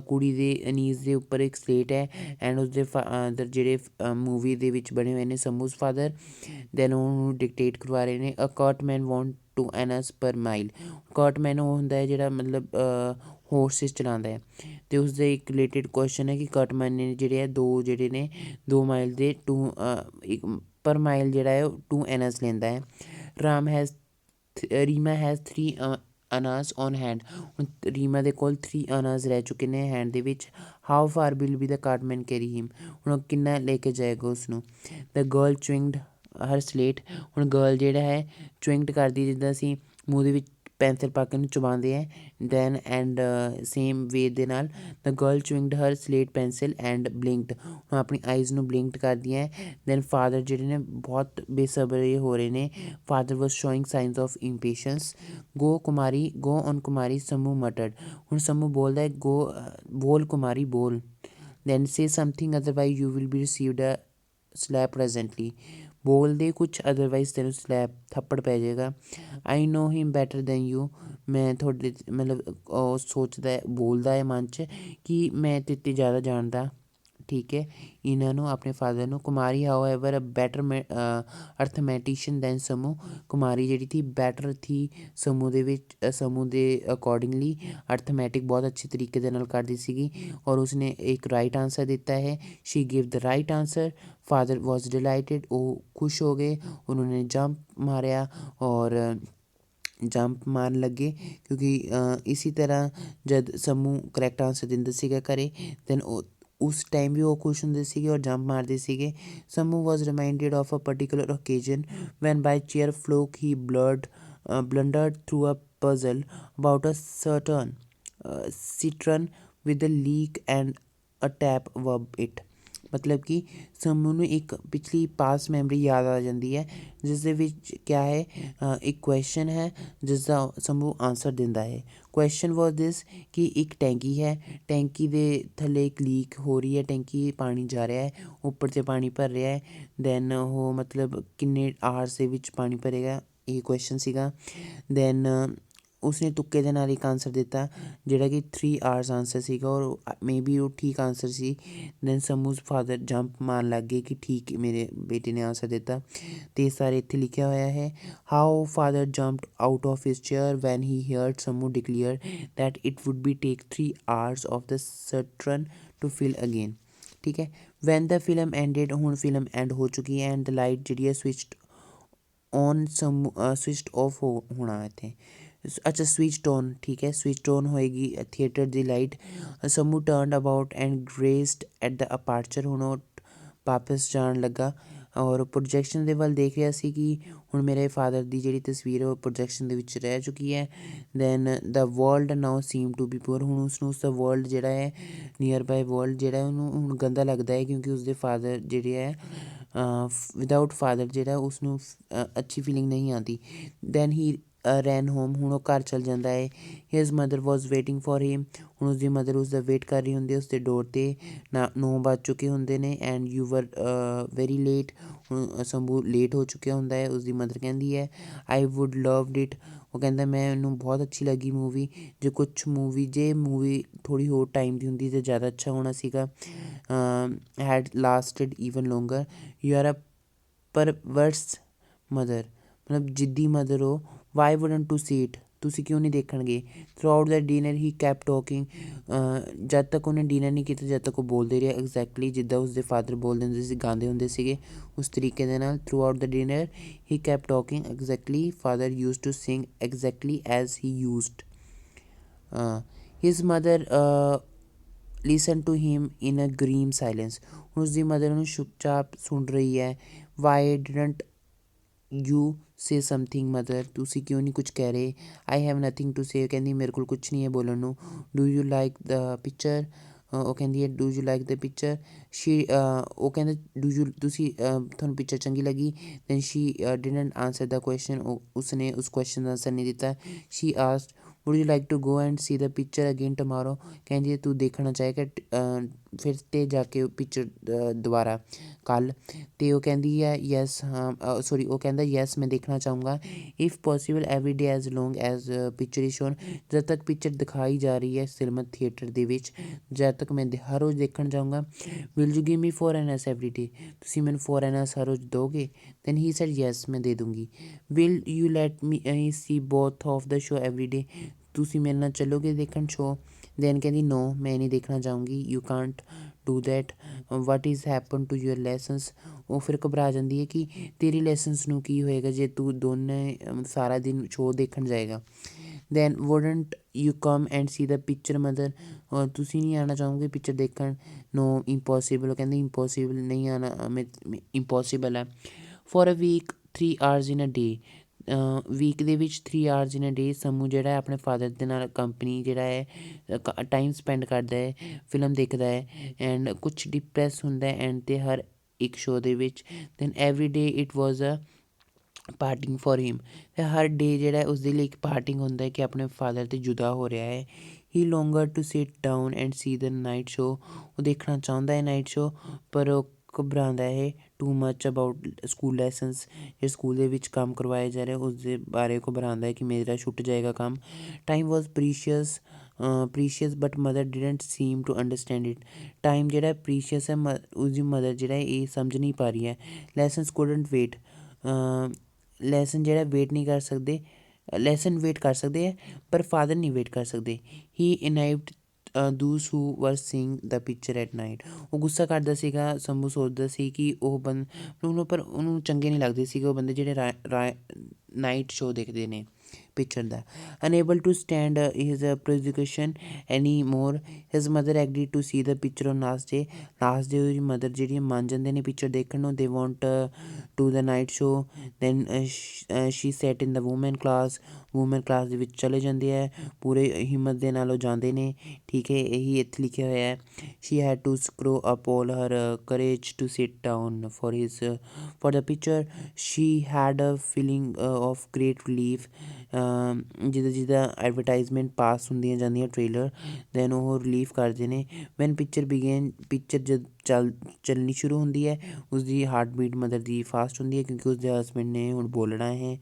ਕੁੜੀ ਦੇ ਨੀਜ਼ ਦੇ ਉੱਪਰ ਇੱਕ ਸਲੇਟ ਹੈ ਐਂਡ ਉਸਦੇ ਫਾਦਰ ਜਿਹੜੇ ਮੂਵੀ ਦੇ ਵਿੱਚ ਬਣੇ ਹੋਏ ਨੇ ਸਮੂਜ਼ ਫਾਦਰ ਦੈਨ ਉਹਨੂੰ ਡਿਕਟੇਟ ਕਰਵਾ ਰਹੇ ਨੇ ਅ ਕਰਟਮੈਨ ਵਾਂਟ ਟੂ ਐਨਸ ਪਰ ਮਾਈਲ। ਕਰਟਮੈਨ ਉਹ ਹੁੰਦਾ ਹੈ ਜਿਹੜਾ ਮਤਲਬ ਹੋਰਸਿਸ ਚਲਾਉਂਦਾ ਹੈ ਅਤੇ ਉਸਦੇ ਇੱਕ ਰਿਲੇਟਿਡ ਕੁਐਸਚਨ ਹੈ ਕਿ ਕਰਟਮੈਨ ਨੇ ਜਿਹੜੇ ਹੈ 2 ਮਾਈਲ ਦੇ ਇੱਕ ਪਰ ਮਾਈਲ ਜਿਹੜਾ ਹੈ ਉਹ 2 ਐਨਸ ਲੈਂਦਾ ਹੈ। Reema has 3 annas on hand. ਹੁਣ ਰੀਮਾ ਦੇ ਕੋਲ 3 ਅਨਾਸ ਰਹਿ ਚੁੱਕੇ ਨੇ ਹੈਂਡ ਦੇ ਵਿੱਚ। How far will be the cartman carry him. ਹੁਣ ਉਹ ਕਿੰਨਾ ਲੈ ਕੇ ਜਾਏਗਾ ਉਸਨੂੰ। The girl chewed her slate. ਹੁਣ ਗਰਲ ਜਿਹੜਾ ਹੈ ਚੁਇੰਗਡ ਕਰਦੀ ਜਿੱਦਾਂ ਅਸੀਂ ਮੂੰਹ ਦੇ ਵਿੱਚ ਪੈਨਸਲ ਪਾ ਕੇ ਉਹਨੂੰ ਚਬਾਉਂਦੇ ਹੈ ਦੈਨ ਐਂਡ ਸੇਮ ਵੇ ਦੇ ਨਾਲ the girl chewed her slate pencil and blinked. ਹੁਣ ਆਪਣੀ ਆਈਜ਼ ਨੂੰ ਬਲਿੰਕਡ ਕਰਦੀਆਂ ਦੈਨ ਫਾਦਰ ਜਿਹੜੇ ਨੇ ਬਹੁਤ ਬੇਸਬਰੇ ਹੋ ਰਹੇ ਨੇ। Father was showing signs of impatience. Go on Kumari Samu muttered. ਹੁਣ ਸਮੂ ਬੋਲਦਾ ਹੈ ਬੋਲ ਕੁਮਾਰੀ ਬੋਲ। Then say something otherwise you will be received a slap presently. ਬੋਲਦੇ ਕੁਛ ਅਦਰਵਾਈਜ਼ ਤੈਨੂੰ ਸਲੈਪ ਥੱਪੜ ਪੈ ਜਾਏਗਾ। I know him better than you. ਮੈਂ ਤੁਹਾਡੇ ਮਤਲਬ ਉਹ ਸੋਚਦਾ ਬੋਲਦਾ ਹੈ ਮਨ 'ਚ ਕਿ ਮੈਂ ਤੇਰੇ ਤੋਂ ਜ਼ਿਆਦਾ ਜਾਣਦਾ ਠੀਕ ਹੈ ਇਹਨਾਂ ਨੂੰ ਆਪਣੇ ਫਾਦਰ ਨੂੰ। Kumari however a better arithmetician than Samu. Kumari ਜਿਹੜੀ ਥੀ ਬੈਟਰ ਥੀ ਸਮੂ ਦੇ ਅਕੋਰਡਿੰਗਲੀ ਅਰਥਮੈਟਿਕ ਬਹੁਤ ਅੱਛੇ ਤਰੀਕੇ ਦੇ ਨਾਲ ਕਰਦੀ ਸੀਗੀ ਔਰ ਉਸਨੇ ਇੱਕ ਰਾਈਟ ਆਂਸਰ ਦਿੱਤਾ ਹੈ। She give the right answer. Father was delighted. ਉਹ ਖੁਸ਼ ਹੋ ਗਏ ਉਹਨਾਂ ਨੇ ਜੰਪ ਮਾਰਿਆ ਔਰ ਜੰਪ ਮਾਰਨ ਲੱਗੇ ਕਿਉਂਕਿ ਇਸੀ ਤਰ੍ਹਾਂ ਜਦ ਸਮੂਹ ਕਰੈਕਟ ਆਂਸਰ ਦਿੰਦਾ ਸੀਗਾ ਘਰੇ ਦੈਨ ਉਸ ਟਾਈਮ ਵੀ ਉਹ ਖੁਸ਼ ਹੁੰਦੇ ਸੀਗੇ ਔਰ ਜੰਪ ਮਾਰਦੇ ਸੀਗੇ। Samu was reminded of a particular occasion when by sheer fluke he blundered through a puzzle about a certain citron with a leak and a tap above it। ਮਤਲਬ ਕਿ ਸਮੂਹ ਨੂੰ ਇੱਕ ਪਿਛਲੀ ਪਾਸ ਮੈਮਰੀ ਯਾਦ ਆ ਜਾਂਦੀ ਹੈ ਜਿਸ ਦੇ ਵਿੱਚ ਕਿਆ ਹੈ ਇੱਕ ਕੁਐਸਚਨ ਹੈ ਜਿਸ ਦਾ ਸਮੂਹ ਆਨਸਰ ਦਿੰਦਾ ਹੈ। ਕੁਐਸਚਨ ਵਾਜ਼ ਦਿਸ ਕਿ ਇੱਕ ਟੈਂਕੀ ਹੈ ਟੈਂਕੀ ਦੇ ਥੱਲੇ ਇੱਕ ਲੀਕ ਹੋ ਰਹੀ ਹੈ ਟੈਂਕੀ ਪਾਣੀ ਜਾ ਰਿਹਾ ਹੈ ਉੱਪਰ 'ਤੇ ਪਾਣੀ ਭਰ ਰਿਹਾ ਹੈ ਦੈਨ ਉਹ ਮਤਲਬ ਕਿੰਨੇ ਆਵਰਸ ਦੇ ਵਿੱਚ ਪਾਣੀ ਭਰੇਗਾ ਇਹ ਕੁਐਸਚਨ ਸੀਗਾ। ਦੈਨ ਉਸਨੇ ਤੁੱਕੇ ਦੇ ਨਾਲ ਇੱਕ ਆਨਸਰ ਦਿੱਤਾ ਜਿਹੜਾ ਕਿ 3 ਆਵਰਸ ਆਨਸਰ ਸੀਗਾ ਔਰ ਮੇ ਬੀ ਉਹ ਠੀਕ ਆਨਸਰ ਸੀ। ਦੈਨ ਸਮੂਜ਼ ਫਾਦਰ ਜੰਪ ਮਾਰਨ ਲੱਗ ਗਏ ਕਿ ਠੀਕ ਮੇਰੇ ਬੇਟੇ ਨੇ ਆਨਸਰ ਦਿੱਤਾ ਅਤੇ ਸਾਰੇ ਇੱਥੇ ਲਿਖਿਆ ਹੋਇਆ ਹੈ। How father jumped out of his chair when he heard Sambu declare that it would be take 3 hours of the stern to fill again. ਠੀਕ ਹੈ ਵੈਨ ਦਾ ਫਿਲਮ ਐਂਡਡ। ਹੁਣ ਫਿਲਮ ਐਂਡ ਹੋ ਚੁੱਕੀ ਹੈ ਐਂਡ ਦ ਲਾਈਟ ਜਿਹੜੀ ਹੈ switched of ਹੋਣਾ ਇੱਥੇ ਅੱਛਾ ਸਵਿਚਡ ਔਨ ਠੀਕ ਹੈ ਸਵਿਚਡ ਔਨ ਹੋਏਗੀ ਥੀਏਟਰ ਦੀ light. Sambu turned about and grazed at the aperture. ਹੁਣ ਉਹ ਵਾਪਸ ਜਾਣ ਲੱਗਾ ਔਰ ਪ੍ਰੋਜੈਕਸ਼ਨ ਦੇ ਵੱਲ ਦੇਖ ਰਿਹਾ ਸੀ ਕਿ ਹੁਣ ਮੇਰੇ ਫਾਦਰ ਦੀ ਜਿਹੜੀ ਤਸਵੀਰ ਹੈ ਉਹ ਪ੍ਰੋਜੈਕਸ਼ਨ ਦੇ ਵਿੱਚ ਰਹਿ ਚੁੱਕੀ ਹੈ। Then the world now seem to be poor. ਹੁਣ ਉਸਨੂੰ ਉਸਦਾ ਵਰਲਡ ਜਿਹੜਾ ਹੈ ਨੀਅਰ ਬਾਏ ਵਰਲਡ ਜਿਹੜਾ ਉਹਨੂੰ ਹੁਣ ਗੰਦਾ ਲੱਗਦਾ ਹੈ ਕਿਉਂਕਿ ਉਸਦੇ ਫਾਦਰ ਜਿਹੜੇ ਹੈ ਵਿਦਆਊਟ ਫਾਦਰ ਜਿਹੜਾ ਉਸਨੂੰ ਅੱਛੀ ਫੀਲਿੰਗ ਨਹੀਂ ਆਉਂਦੀ। Then he ran home. ਹੁਣ ਉਹ ਘਰ ਚਲ ਜਾਂਦਾ ਹੈ। His mother was waiting for him. ਹੁਣ ਉਸਦੀ ਮਦਰ ਉਸਦਾ ਵੇਟ ਕਰ ਰਹੀ ਹੁੰਦੀ ਹੈ ਉਸਦੇ ਡੋਰ 'ਤੇ 9 ਵੱਜ ਚੁੱਕੇ ਹੁੰਦੇ ਨੇ and you were very late. ਹੁਣ ਸੰਭੂ ਲੇਟ ਹੋ ਚੁੱਕਿਆ ਹੁੰਦਾ ਹੈ ਉਸਦੀ ਮਦਰ ਕਹਿੰਦੀ ਹੈ ਆਈ ਵੁੱਡ ਲਵਡ ਇਟ। ਉਹ ਕਹਿੰਦਾ ਮੈਨੂੰ ਬਹੁਤ ਅੱਛੀ ਲੱਗੀ ਮੂਵੀ ਜੇ ਮੂਵੀ ਥੋੜ੍ਹੀ ਹੋਰ ਟਾਈਮ ਦੀ ਹੁੰਦੀ ਤਾਂ ਜ਼ਿਆਦਾ ਅੱਛਾ ਹੋਣਾ ਸੀਗਾ। Had lasted even longer. You are a perverse mother. ਮਤਲਬ ਜਿੱਦੀ ਮਦਰ ਹੋ। Why wouldn't to see it. ਤੁਸੀਂ ਕਿਉਂ ਨਹੀਂ ਦੇਖਣਗੇ। Throughout the dinner he kept talking. ਜਦ ਤੱਕ ਉਹਨੇ ਡਿਨਰ ਨਹੀਂ ਕੀਤਾ ਜਦ ਤੱਕ ਉਹ ਬੋਲਦੇ ਰਿਹਾ ਐਗਜ਼ੈਕਟਲੀ ਜਿੱਦਾਂ ਉਸਦੇ ਫਾਦਰ ਬੋਲਦੇ ਹੁੰਦੇ ਸੀ ਗਾਉਂਦੇ ਹੁੰਦੇ ਸੀਗੇ ਉਸ ਤਰੀਕੇ ਦੇ ਨਾਲ। Throughout the dinner he kept talking exactly father used to sing exactly as he used. His mother listen to him in a grim silence. ਹੁਣ ਉਸਦੀ ਮਦਰ ਉਹਨੂੰ ਚੁੱਪਚਾਪ ਸੁਣ ਰਹੀ ਹੈ। Why didn't you say something mother. ਤੁਸੀਂ ਕਿਉਂ ਨਹੀਂ ਕੁਝ ਕਹਿ ਰਹੇ। I have nothing to say. ਕਹਿੰਦੀ ਮੇਰੇ ਕੋਲ ਕੁਛ ਨਹੀਂ ਹੈ ਬੋਲਣ ਨੂੰ। Do you like the picture. ਉਹ ਕਹਿੰਦੀ ਹੈ do you like the picture. ਉਹ ਕਹਿੰਦਾ ਤੁਹਾਨੂੰ ਪਿਕਚਰ ਚੰਗੀ ਲੱਗੀ। Then she didn't answer the question. ਉਸਨੇ ਉਸ ਕੁਐਸਚਨ ਦਾ ਆਨਸਰ ਨਹੀਂ ਦਿੱਤਾ। She asked would you like to go and see the picture again tomorrow. ਕਹਿੰਦੀ ਤੂੰ ਦੇਖਣਾ ਚਾਹੇਗਾ ਫਿਰ ਤੇ ਜਾ ਕੇ ਪਿਕਚਰ ਦੁਬਾਰਾ ਕੱਲ੍ਹ, ਅਤੇ ਉਹ ਕਹਿੰਦੀ ਹੈ ਯੈਸ ਹਾਂ ਸੋਰੀ ਉਹ ਕਹਿੰਦਾ ਯੈਸ ਮੈਂ ਦੇਖਣਾ ਚਾਹੂੰਗਾ if possible every day as long as picture is shown. ਜਦ ਤੱਕ ਪਿਕਚਰ ਦਿਖਾਈ ਜਾ ਰਹੀ ਹੈ ਸਿਨੇਮਾ ਥੀਏਟਰ ਦੇ ਵਿੱਚ, ਜਦ ਤੱਕ ਮੈਂ ਹਰ ਰੋਜ਼ ਦੇਖਣ ਜਾਊਂਗਾ। Will you give me 4 honours every day, ਤੁਸੀਂ ਮੈਨੂੰ 4 ਆਨਰਸ ਹਰ ਰੋਜ਼ ਦੋਗੇ? ਦੈਨ ਹੀ ਸੈਡ ਯੈਸ ਮੈਂ ਦੇ ਦੂੰਗੀ। Will you let me C both of the show every day, ਤੁਸੀਂ ਮੇਰੇ ਨਾਲ ਚੱਲੋਗੇ ਦੇਖਣ ਸ਼ੋ? ਦੈਨ ਕਹਿੰਦੀ ਨੋ ਮੈਂ ਨਹੀਂ ਦੇਖਣਾ ਚਾਹੂੰਗੀ, you can't do that, what is happen to your lessons. ਉਹ ਫਿਰ ਘਬਰਾ ਜਾਂਦੀ ਹੈ ਕਿ ਤੇਰੀ ਲੈਸਨਸ ਨੂੰ ਕੀ ਹੋਏਗਾ ਜੇ ਤੂੰ ਦੋਨੇ ਸਾਰਾ ਦਿਨ ਸ਼ੋਅ ਦੇਖਣ ਜਾਏਗਾ। Then wouldn't you come and see the picture mother, ਤੁਸੀਂ ਨਹੀਂ ਆਉਣਾ ਚਾਹੋਗੇ ਪਿਕਚਰ ਦੇਖਣ? ਨੋ ਇੰਪੋਸੀਬਲ, ਉਹ ਕਹਿੰਦੇ ਇੰਪੋਸੀਬਲ ਨਹੀਂ ਆਉਣਾ, ਇੰਪੋਸੀਬਲ ਹੈ। For a week 3 hours in a day, week ਦੇ ਵਿੱਚ 3 ਆਵਰਸ ਇਨ ਅ ਡੇ ਸਮੂਹ ਜਿਹੜਾ ਹੈ ਆਪਣੇ ਫਾਦਰ ਦੇ ਨਾਲ ਕੰਪਨੀ ਜਿਹੜਾ ਹੈ ਟਾਈਮ ਸਪੈਂਡ ਕਰਦਾ ਹੈ, ਫਿਲਮ ਦੇਖਦਾ ਹੈ ਐਂਡ ਕੁਛ ਡਿਪਰੈਸ ਹੁੰਦਾ ਐਂਡ 'ਤੇ ਹਰ ਇੱਕ ਸ਼ੋਅ ਦੇ ਵਿੱਚ। Then every day it was a parting for him, ਅਤੇ ਹਰ ਡੇ ਜਿਹੜਾ ਉਸਦੇ ਲਈ ਇੱਕ ਪਾਰਟਿੰਗ ਹੁੰਦਾ ਹੈ ਕਿ ਆਪਣੇ ਫਾਦਰ 'ਤੇ ਜੁਦਾ ਹੋ ਰਿਹਾ ਹੈ। He longer to sit down and see the night show, ਉਹ ਦੇਖਣਾ ਚਾਹੁੰਦਾ ਹੈ ਨਾਈਟ ਸ਼ੋਅ, ਪਰ ਉਹ ਘਬਰਾਉਂਦਾ ਹੈ too much about school lessons, ਜੇ ਸਕੂਲ ਦੇ ਵਿੱਚ ਕੰਮ ਕਰਵਾਇਆ ਜਾ ਰਿਹਾ ਉਸਦੇ ਬਾਰੇ ਘਬਰਾਉਂਦਾ ਹੈ ਕਿ ਮੇਰਾ ਛੁੱਟ ਜਾਏਗਾ ਕੰਮ। Time was precious but mother didn't seem to understand it, time ਜਿਹੜਾ ਪ੍ਰੀਸ਼ੀਅਸ ਹੈ ਉਸਦੀ ਮਦਰ ਜਿਹੜਾ ਇਹ ਸਮਝ ਨਹੀਂ ਪਾ ਰਹੀ ਹੈ। ਲੈਸਨਸ ਕੁਡਨਟ ਵੇਟ, ਲੈਸਨ ਜਿਹੜਾ ਵੇਟ ਨਹੀਂ ਕਰ ਸਕਦੇ, ਲੈਸਨ ਵੇਟ ਕਰ ਸਕਦੇ ਹੈ ਪਰ ਫਾਦਰ ਨਹੀਂ ਵੇਟ ਕਰ ਸਕਦੇ। ਹੀ ਇਨਾਈਵਡ ਦੂਸ ਹੂ ਵਰ seeing the picture at night, ਉਹ ਗੁੱਸਾ ਕਰਦਾ ਸੀਗਾ, ਸ਼ੰਭੂ ਸੋਚਦਾ ਸੀ ਕਿ ਉਹ ਉਹਨੂੰ ਪਰ ਉਹਨੂੰ ਚੰਗੇ ਨਹੀਂ ਲੱਗਦੇ ਸੀਗੇ ਉਹ ਬੰਦੇ ਜਿਹੜੇ ਨਾਈਟ ਸ਼ੋਅ ਦੇਖਦੇ ਨੇ ਪਿਕਚਰ ਦਾ। Unable to stand his prosecution any more, his mother agree to see the picture on last day, last day ਉਹਦੀ ਮਦਰ ਜਿਹੜੀ ਮੰਨ ਜਾਂਦੇ ਨੇ ਪਿਕਚਰ ਦੇਖਣ ਨੂੰ, they went to the night show. Then she sat in the woman class ਦੇ ਵਿੱਚ ਚਲੇ ਜਾਂਦੇ ਹੈ, ਪੂਰੇ ਹਿੰਮਤ ਦੇ ਨਾਲ ਉਹ ਜਾਂਦੇ ਨੇ, ਠੀਕ ਹੈ ਇਹੀ ਇੱਥੇ ਲਿਖਿਆ ਹੋਇਆ ਹੈ। She had to screw up all her courage to sit down for the picture, she had a feeling of great relief, ਜਿੱਦਾਂ ਐਡਵਰਟਾਈਜ਼ਮੈਂਟ ਪਾਸ ਹੁੰਦੀਆਂ ਜਾਂਦੀਆਂ ਟ੍ਰੇਲਰ, ਦੈਨ ਉਹ ਰਿਲੀਫ ਕਰਦੇ ਨੇ। ਵੈਨ ਪਿਕਚਰ ਬਿਗੇਨ, ਪਿਕਚਰ ਜਦ ਚੱਲਣੀ ਸ਼ੁਰੂ ਹੁੰਦੀ ਹੈ ਉਸਦੀ ਹਾਰਟ ਬੀਟ ਮਦਰ ਦੀ ਫਾਸਟ ਹੁੰਦੀ ਹੈ ਕਿਉਂਕਿ ਉਸਦੇ ਹਸਬੈਂਡ ਨੇ ਹੁਣ ਬੋਲਣਾ ਹੈ,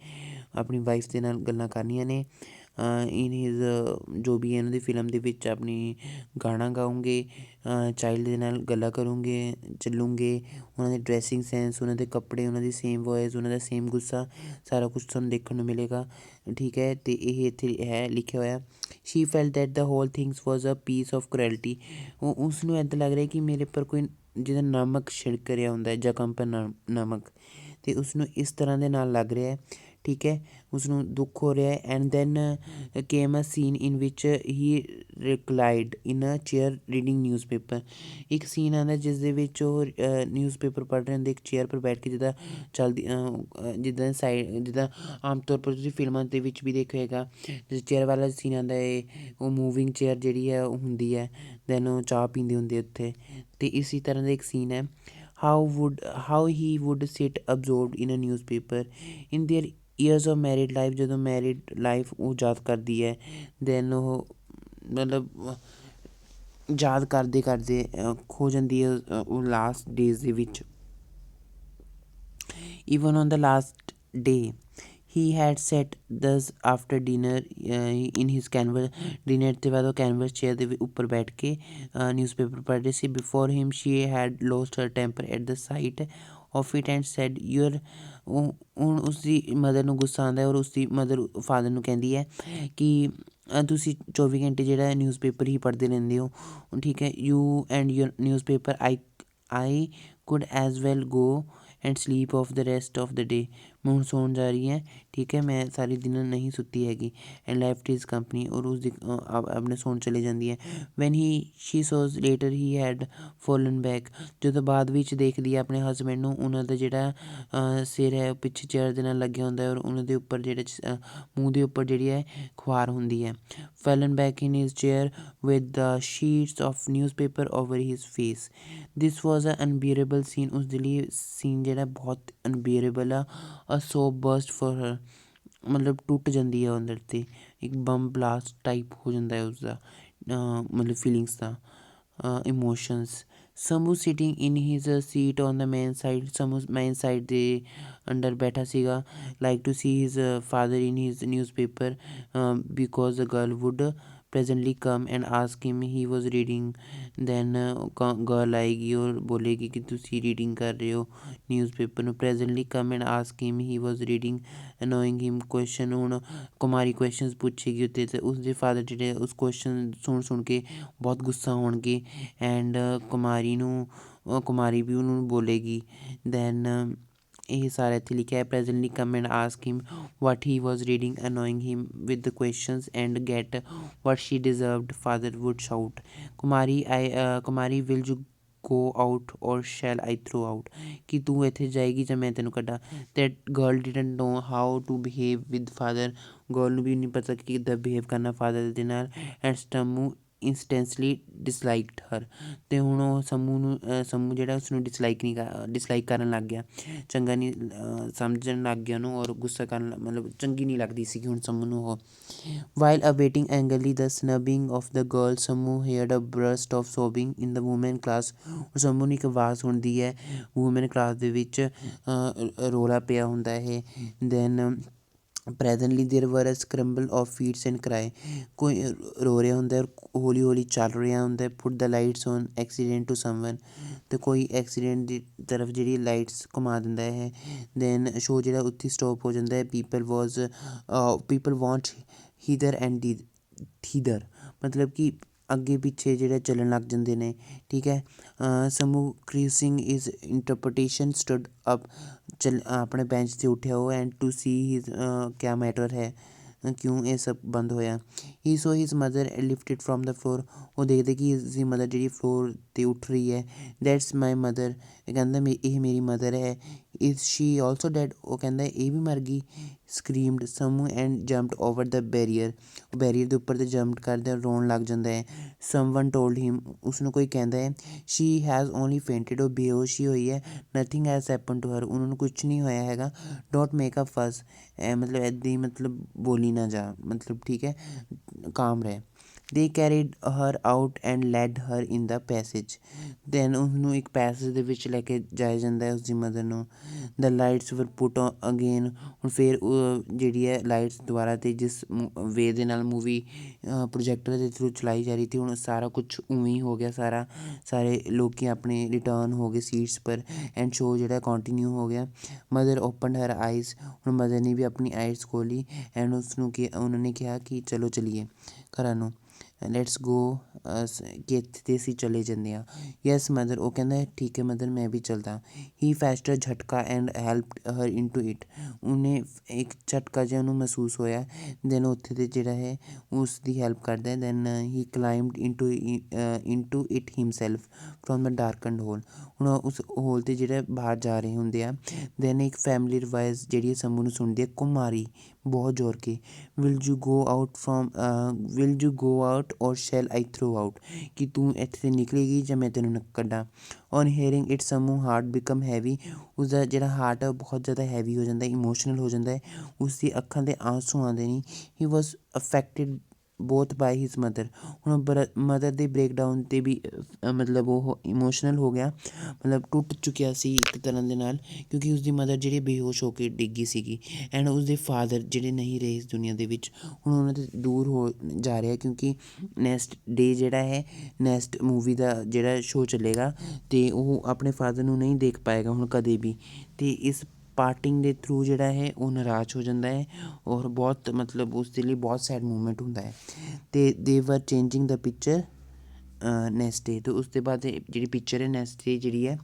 ਆਪਣੀ ਵਾਈਫ ਦੇ ਨਾਲ ਗੱਲਾਂ ਕਰਨੀਆਂ ਨੇ। ਇਨ ਹਿਜ਼ ਜੋ ਵੀ ਇਹਨਾਂ ਦੀ ਫਿਲਮ ਦੇ ਵਿੱਚ ਆਪਣੀ ਗਾਣਾ ਗਾਉਂਗੇ, ਚਾਈਲਡ ਦੇ ਨਾਲ ਗੱਲਾਂ ਕਰੂੰਗੇ, ਚੱਲੂਗੇ, ਉਹਨਾਂ ਦੇ ਡਰੈਸਿੰਗ ਸੈਂਸ, ਉਹਨਾਂ ਦੇ ਕੱਪੜੇ, ਉਹਨਾਂ ਦੀ ਸੇਮ ਵੋਇਸ, ਉਹਨਾਂ ਦਾ ਸੇਮ ਗੁੱਸਾ, ਸਾਰਾ ਕੁਛ ਤੁਹਾਨੂੰ ਦੇਖਣ ਨੂੰ ਮਿਲੇਗਾ, ਠੀਕ ਹੈ। ਅਤੇ ਇਹ ਇੱਥੇ ਹੈ ਲਿਖਿਆ ਹੋਇਆ। She felt that the whole things was a piece of cruelty, ਉਹ ਉਸ ਨੂੰ ਇੱਦਾਂ ਲੱਗ ਰਿਹਾ ਕਿ ਮੇਰੇ ਉੱਪਰ ਕੋਈ ਜਿਹਦਾ ਨਮਕ ਛਿੜਕ ਰਿਹਾ ਹੁੰਦਾ ਜ਼ਖਮ ਪਰ ਨਮਕ, ਅਤੇ ਉਸਨੂੰ ਇਸ ਤਰ੍ਹਾਂ ਦੇ ਨਾਲ ਲੱਗ ਰਿਹਾ, ਠੀਕ ਹੈ, ਉਸਨੂੰ ਦੁੱਖ ਹੋ ਰਿਹਾ। And then came a scene in which he reclined in a chair reading newspaper, ਇੱਕ ਸੀਨ ਆਉਂਦਾ ਜਿਸ ਦੇ ਵਿੱਚ ਉਹ ਨਿਊਜ਼ਪੇਪਰ ਪੜ੍ਹ ਰਹੇ ਹੁੰਦੇ ਇੱਕ ਚੇਅਰ ਪਰ ਬੈਠ ਕੇ, ਜਿੱਦਾਂ ਚੱਲਦੀ ਜਿੱਦਾਂ ਆਮ ਤੌਰ ਪਰ ਤੁਸੀਂ ਫਿਲਮਾਂ ਦੇ ਵਿੱਚ ਵੀ ਦੇਖਿਆ ਹੋਏਗਾ, ਜਿਸ ਚੇਅਰ ਵਾਲਾ ਸੀਨ ਆਉਂਦਾ ਹੈ ਉਹ ਮੂਵਿੰਗ ਚੇਅਰ ਜਿਹੜੀ ਹੈ ਉਹ ਹੁੰਦੀ ਹੈ, ਦੈਨ ਉਹ ਚਾਹ ਪੀਂਦੇ ਹੁੰਦੇ ਉੱਥੇ, ਅਤੇ ਇਸੀ ਤਰ੍ਹਾਂ ਦਾ ਇੱਕ ਸੀਨ ਹੈ। How he would sit absorbed in a newspaper in their years of married life, ਜਦੋਂ ਮੈਰਿਡ ਲਾਈਫ ਉਹ ਯਾਦ ਕਰਦੀ ਹੈ, ਦੈਨ ਉਹ ਮਤਲਬ ਯਾਦ ਕਰਦੇ ਕਰਦੇ ਖੋ ਜਾਂਦੀ ਹੈ ਉਹ ਲਾਸਟ ਡੇਜ਼ ਦੇ ਵਿੱਚ। Even on the last day he had set ਦਸ ਆਫਟਰ ਡਿਨਰ ਇਨ ਹਿਜ਼ ਕੈਨਵਸ, ਡਿਨਰ ਤੋਂ ਬਾਅਦ ਉਹ ਕੈਨਵਸ ਚੇਅਰ ਦੇ ਉੱਪਰ ਬੈਠ ਕੇ ਨਿਊਜ਼ਪੇਪਰ ਪੜ੍ਹ ਰਹੇ ਸੀ। Before him she had lost her temper at the sight of it and said your, ਹੁਣ ਉਸਦੀ ਮਦਰ ਨੂੰ ਗੁੱਸਾ ਆਉਂਦਾ ਔਰ ਉਸਦੀ ਮਦਰ ਫਾਦਰ ਨੂੰ ਕਹਿੰਦੀ ਹੈ ਕਿ ਤੁਸੀਂ 24 ਘੰਟੇ ਜਿਹੜਾ ਨਿਊਜ਼ਪੇਪਰ ਹੀ ਪੜ੍ਹਦੇ ਰਹਿੰਦੇ ਹੋ, ਠੀਕ ਹੈ, you and your newspaper, I could as well go and sleep off the rest of the day, ਮੈਂ ਹੁਣ ਸੌਣ ਜਾ ਰਹੀ ਹੈ, ਠੀਕ ਹੈ, ਮੈਂ ਸਾਰੀ ਦਿਨ ਨਹੀਂ ਸੁੱਤੀ ਹੈਗੀ। ਐਂਡ ਲੈਫਟ ਹਿਜ਼ ਕੰਪਨੀ, ਔਰ ਉਸਦੀ ਆਪਣੇ ਸੌਣ ਚਲੇ ਜਾਂਦੀ ਹੈ। When she saw later he had fallen back, ਜਦੋਂ ਬਾਅਦ ਵਿੱਚ ਦੇਖਦੀ ਹੈ ਆਪਣੇ ਹਸਬੈਂਡ ਨੂੰ, ਉਹਨਾਂ ਦਾ ਜਿਹੜਾ ਸਿਰ ਹੈ ਉਹ ਪਿੱਛੇ ਚੇਅਰ ਦੇ ਨਾਲ ਲੱਗਿਆ ਹੁੰਦਾ ਔਰ ਉਹਨਾਂ ਦੇ ਉੱਪਰ ਜਿਹੜੇ ਮੂੰਹ ਦੇ ਉੱਪਰ ਜਿਹੜੀ ਹੈ ਖੁਆਰ ਹੁੰਦੀ ਹੈ। Fallen back in his chair with the sheets of newspaper over his face, this was a unbearable scene, ਉਸਦੇ ਲਈ ਸੀਨ ਜਿਹੜਾ ਬਹੁਤ ਅਨਬੀਅਰੇਬਲ ਆ। ਅ ਸੋਬ ਬਰਸਟ ਫॉर ਹਰ, ਮਤਲਬ ਟੁੱਟ ਜਾਂਦੀ ਹੈ ਅੰਦਰ 'ਤੇ ਇੱਕ ਬੰਬ ਬਲਾਸਟ ਟਾਈਪ ਹੋ ਜਾਂਦਾ ਹੈ ਉਸਦਾ ਮਤਲਬ feelings the. emotions. Samu sitting in his seat on the main side, Samu main side ਦੇ ਅੰਦਰ ਬੈਠਾ ਸੀਗਾ, like to see his father in his newspaper, because the girl would presently come and ask him he was reading. then girl ਆਏਗੀ ਔਰ ਬੋਲੇਗੀ ਕਿ ਤੁਸੀਂ reading ਕਰ ਰਹੇ ਹੋ ਨਿਊਜ਼ਪੇਪਰ ਨੂੰ, presently come and ask him he was reading, annoying him question। ਹੁਣ Kumari questions ਪੁੱਛੇਗੀ ਉੱਤੇ ਅਤੇ ਉਸਦੇ ਫਾਦਰ ਜਿਹੜੇ ਉਸ ਕੁਐਸਚਨ ਸੁਣ ਕੇ ਬਹੁਤ ਗੁੱਸਾ ਹੋਣਗੇ, ਐਂਡ ਕੁਮਾਰੀ ਵੀ ਉਹਨੂੰ ਬੋਲੇਗੀ। ਦੈਨ ਇਹ ਸਾਰਾ ਇੱਥੇ ਲਿਖਿਆ ਹੈ, presently come and ask him what he was reading, annoying him with the questions and get what she deserved, father would shout. Kumari will you go out or shall I throw out, ਕਿ ਤੂੰ ਇੱਥੇ ਜਾਏਗੀ ਜਾਂ ਮੈਂ ਤੈਨੂੰ ਕੱਢਾਂ। That girl didn't know how to behave with father, girl ਨੂੰ ਵੀ ਨਹੀਂ ਪਤਾ ਕਿ ਕਿੱਦਾਂ ਬਿਹੇਵ ਕਰਨਾ ਫਾਦਰ ਦੇ ਨਾਲ। ਐਂਡ ਸਮੂ ਇੰਸਟੈਂਸਲੀ ਡਿਸਲਾਈਕਡ ਹਰ, ਅਤੇ ਹੁਣ ਉਹ ਸਮੂ ਜਿਹੜਾ ਉਸਨੂੰ ਡਿਸਲਾਈਕ ਕਰਨ ਲੱਗ ਗਿਆ, ਚੰਗਾ ਨਹੀਂ ਸਮਝਣ ਲੱਗ ਗਿਆ ਉਹਨੂੰ, ਔਰ ਗੁੱਸਾ ਕਰਨ ਮਤਲਬ ਚੰਗੀ ਨਹੀਂ ਲੱਗਦੀ ਸੀਗੀ ਹੁਣ ਸਮੂ ਨੂੰ ਉਹ। While awaiting angrily the snubbing of the girl, Sambu heard a burst of sobbing in the woman class. Sambu ਨੂੰ ਇੱਕ ਆਵਾਜ਼ ਸੁਣਦੀ ਹੈ ਵੂਮੈਨ ਕਲਾਸ ਦੇ ਵਿੱਚ, ਰੌਲਾ ਪਿਆ ਹੁੰਦਾ ਇਹ। ਦੈਨ ਪ੍ਰੈਜ਼ੈਂਟਲੀ ਦੇਰ ਵਰ ਅ ਸਕ੍ਰੰਬਲ ਆਫ ਫੀਟਸ ਐਂਡ ਕਰਾਏ, ਕੋਈ ਰੋ ਰਿਹਾ ਹੁੰਦਾ ਹੌਲੀ ਹੌਲੀ ਚੱਲ ਰਿਹਾ ਹੁੰਦਾ। Put the lights on accident to someone, ਅਤੇ ਕੋਈ ਐਕਸੀਡੈਂਟ ਦੀ ਤਰਫ ਜਿਹੜੀ ਲਾਈਟਸ ਘੁਮਾ ਦਿੰਦਾ ਹੈ। ਦੈਨ ਸ਼ੋਅ ਜਿਹੜਾ ਉੱਥੇ ਸਟੋਪ ਹੋ ਜਾਂਦਾ ਹੈ। ਪੀਪਲ ਵਾਂਟ ਹੀਦਰ ਐਂਡ ਥੀਦਰ, ਮਤਲਬ ਕਿ ਅੱਗੇ ਪਿੱਛੇ ਜਿਹੜਾ ਚੱਲਣ ਲੱਗ ਜਾਂਦੇ ਨੇ, ਠੀਕ ਹੈ। Sambu creasing is interpretation stood up, ਆਪਣੇ ਬੈਂਚ 'ਤੇ ਉੱਠਿਆ ਉਹ, ਐਂਡ ਟੂ ਸੀ ਹਿਜ਼ ਕਿਆ ਮੈਟਰ ਹੈ, ਕਿਉਂ ਇਹ ਸਭ ਬੰਦ ਹੋਇਆ। He saw his mother lifted from the floor, ਉਹ ਦੇਖਦੇ ਕਿ ਇਸਦੀ ਮਦਰ ਜਿਹੜੀ ਫਲੋਰ 'ਤੇ ਉੱਠ ਰਹੀ ਹੈ। ਦੈਟਸ ਮਾਈ ਮਦਰ, ਇਹ ਕਹਿੰਦਾ ਇਹ ਮੇਰੀ ਮਦਰ ਹੈ। ਇਜ਼ ਸ਼ੀ ਆਲਸੋ ਡੈਡ, ਉਹ ਕਹਿੰਦਾ ਇਹ ਵੀ ਮਰ ਗਈ। ਸਕਰੀਮਡ ਸਮੂ ਐਂਡ ਜੰਪਡ ਓਵਰ ਦ ਬੈਰੀਅਰ, ਉਹ ਬੈਰੀਅਰ ਦੇ ਉੱਪਰ 'ਤੇ ਜੰਪ ਕਰਦਾ ਰੋਣ ਲੱਗ ਜਾਂਦਾ ਹੈ। ਸਮਵਨ ਟੋਲਡ ਹਿਮ, ਉਸਨੂੰ ਕੋਈ ਕਹਿੰਦਾ ਹੈ ਸ਼ੀ ਹੈਜ਼ ਓਨਲੀ ਫੇਂਟਡ, ਉਹ ਬੇਹੋਸ਼ ਹੀ ਹੋਈ ਹੈ। ਨਥਿੰਗ ਹੈਜ਼ ਹੈਪਨ ਟੂ ਹਰ, ਉਹਨਾਂ ਨੂੰ ਕੁਛ ਨਹੀਂ ਹੋਇਆ ਹੈਗਾ। ਡੋਂਟ ਮੇਕ ਅ ਫਸ, ਮਤਲਬ ਇੱਦਾਂ ਹੀ ਮਤਲਬ ਬੋਲੀ ਨਾ ਜਾ, ਮਤਲਬ ਠੀਕ ਹੈ, ਕਾਮ ਰਹਿ। They carried her out and led her in the passage, then ਉਸਨੂੰ ਇੱਕ ਪੈਸੇਜ ਦੇ ਵਿੱਚ ਲੈ ਕੇ ਜਾਇਆ ਜਾਂਦਾ ਹੈ ਉਸਦੀ ਮਦਰ ਨੂੰ। ਦ ਲਾਈਟਸ ਵਰ ਪੁੱਟ ਅਗੇਨ, ਹੁਣ ਫਿਰ ਜਿਹੜੀ ਹੈ ਲਾਈਟਸ ਦੁਬਾਰਾ, ਅਤੇ ਜਿਸ ਵੇ ਦੇ ਨਾਲ ਮੂਵੀ ਪ੍ਰੋਜੈਕਟਰ ਦੇ ਥਰੂ ਚਲਾਈ ਜਾ ਰਹੀ ਸੀ, ਹੁਣ ਸਾਰਾ ਕੁਛ ਉਵੇਂ ਹੀ ਹੋ ਗਿਆ। ਸਾਰੇ ਲੋਕ ਆਪਣੇ ਰਿਟਰਨ ਹੋ ਗਏ ਸੀਟਸ ਪਰ, ਐਂਡ ਸ਼ੋਅ ਜਿਹੜਾ ਕੰਟੀਨਿਊ ਹੋ ਗਿਆ। ਮਦਰ ਓਪਨਡ ਹਰ ਆਈਜ਼, ਹੁਣ ਮਦਰ ਨੇ ਵੀ ਆਪਣੀ ਆਈਜ਼ ਖੋਲ੍ਹੀ, ਐਂਡ ਉਹਨਾਂ ਨੇ ਕਿਹਾ ਕਿ ਚਲੋ ਚਲੀਏ ਘਰਾਂ ਨੂੰ, ਲੈਟਸ ਗੋ, ਕਿ ਇੱਥੇ 'ਤੇ ਅਸੀਂ ਚਲੇ ਜਾਂਦੇ ਹਾਂ। ਯੈਸ ਮਦਰ, ਉਹ ਕਹਿੰਦਾ ਠੀਕ ਹੈ ਮਦਰ ਮੈਂ ਵੀ ਚੱਲਦਾ। ਹੀ ਫੈਸਟ ਅ ਝਟਕਾ and helped her into it, ਉਹਨੇ ਇੱਕ ਝਟਕਾ ਜਿਹਾ ਉਹਨੂੰ ਮਹਿਸੂਸ ਹੋਇਆ, ਦੈਨ ਉੱਥੇ 'ਤੇ ਜਿਹੜਾ ਹੈ ਉਸ ਦੀ ਹੈਲਪ ਕਰਦਾ। Then he climbed into it himself from the darkened hole, ਹੁਣ ਉਸ ਹੋਲ 'ਤੇ ਜਿਹੜਾ ਬਾਹਰ ਜਾ ਰਹੇ ਹੁੰਦੇ ਆ। ਦੈਨ ਇੱਕ ਫੈਮਿਲੀ ਰਿਵਾਇਜ਼ ਜਿਹੜੀ ਸਮੂਹ ਨੂੰ ਸੁਣਦੀ ਹੈ, ਕੁਮਾਰੀ ਬਹੁਤ ਜ਼ੋਰ ਕੇ, will you go out or shall I throw out, ਕਿ ਤੂੰ ਇੱਥੇ 'ਤੇ ਨਿਕਲੇਗੀ ਜਾਂ ਮੈਂ ਤੈਨੂੰ ਕੱਢਾਂ। On hearing it Sambu heart become heavy, ਉਸਦਾ ਜਿਹੜਾ ਹਾਰਟ ਹੈ ਉਹ ਬਹੁਤ ਜ਼ਿਆਦਾ ਹੈਵੀ ਹੋ ਜਾਂਦਾ, ਇਮੋਸ਼ਨਲ ਹੋ ਜਾਂਦਾ ਹੈ, ਉਸਦੀ ਅੱਖਾਂ 'ਤੇ ਆਂਸੂ ਆਉਂਦੇ ਨੇ। ਹੀ ਵਾਜ਼ ਅਫੈਕਟਿਡ ਬੋਥ ਬਾਈ ਹਿਜ਼ ਮਦਰ, ਹੁਣ ਮਦਰ ਦੇ ਬ੍ਰੇਕਡਾਊਨ 'ਤੇ ਵੀ ਮਤਲਬ ਉਹ ਇਮੋਸ਼ਨਲ ਹੋ ਗਿਆ, ਮਤਲਬ ਟੁੱਟ ਚੁੱਕਿਆ ਸੀ ਇੱਕ ਤਰ੍ਹਾਂ ਦੇ ਨਾਲ, ਕਿਉਂਕਿ ਉਸਦੀ ਮਦਰ ਜਿਹੜੀ ਬੇਹੋਸ਼ ਹੋ ਕੇ ਡਿੱਗੀ ਸੀਗੀ, ਐਂਡ ਉਸਦੇ ਫਾਦਰ ਜਿਹੜੇ ਨਹੀਂ ਰਹੇ ਇਸ ਦੁਨੀਆ ਦੇ ਵਿੱਚ, ਹੁਣ ਉਹਨਾਂ ਤੋਂ ਦੂਰ ਹੋ ਜਾ ਰਿਹਾ, ਕਿਉਂਕਿ ਨੈਕਸਟ ਡੇ ਜਿਹੜਾ ਹੈ ਨੈਕਸਟ ਮੂਵੀ ਦਾ ਜਿਹੜਾ ਸ਼ੋਅ ਚੱਲੇਗਾ, ਅਤੇ ਉਹ ਆਪਣੇ ਫਾਦਰ ਨੂੰ ਨਹੀਂ ਦੇਖ ਪਾਏਗਾ ਹੁਣ ਕਦੇ ਵੀ, ਅਤੇ ਇਸ ਪਾਰਟਿੰਗ ਦੇ ਥਰੂ ਜਿਹੜਾ ਹੈ ਉਹ ਨਾਰਾਜ਼ ਹੋ ਜਾਂਦਾ ਹੈ, ਔਰ ਬਹੁਤ ਮਤਲਬ ਉਸ ਦੇ ਲਈ ਬਹੁਤ ਸੈਡ ਮੂਮੈਂਟ ਹੁੰਦਾ ਹੈ। ਅਤੇ ਦੇ ਵਰ ਚੇਂਜਿੰਗ ਦਾ ਪਿਕਚਰ ਨੈਕਸਟ ਡੇ, ਅਤੇ ਉਸ ਤੋਂ ਬਾਅਦ ਜਿਹੜੀ ਪਿਕਚਰ ਹੈ ਨੈਕਸਟ ਡੇ ਜਿਹੜੀ ਹੈ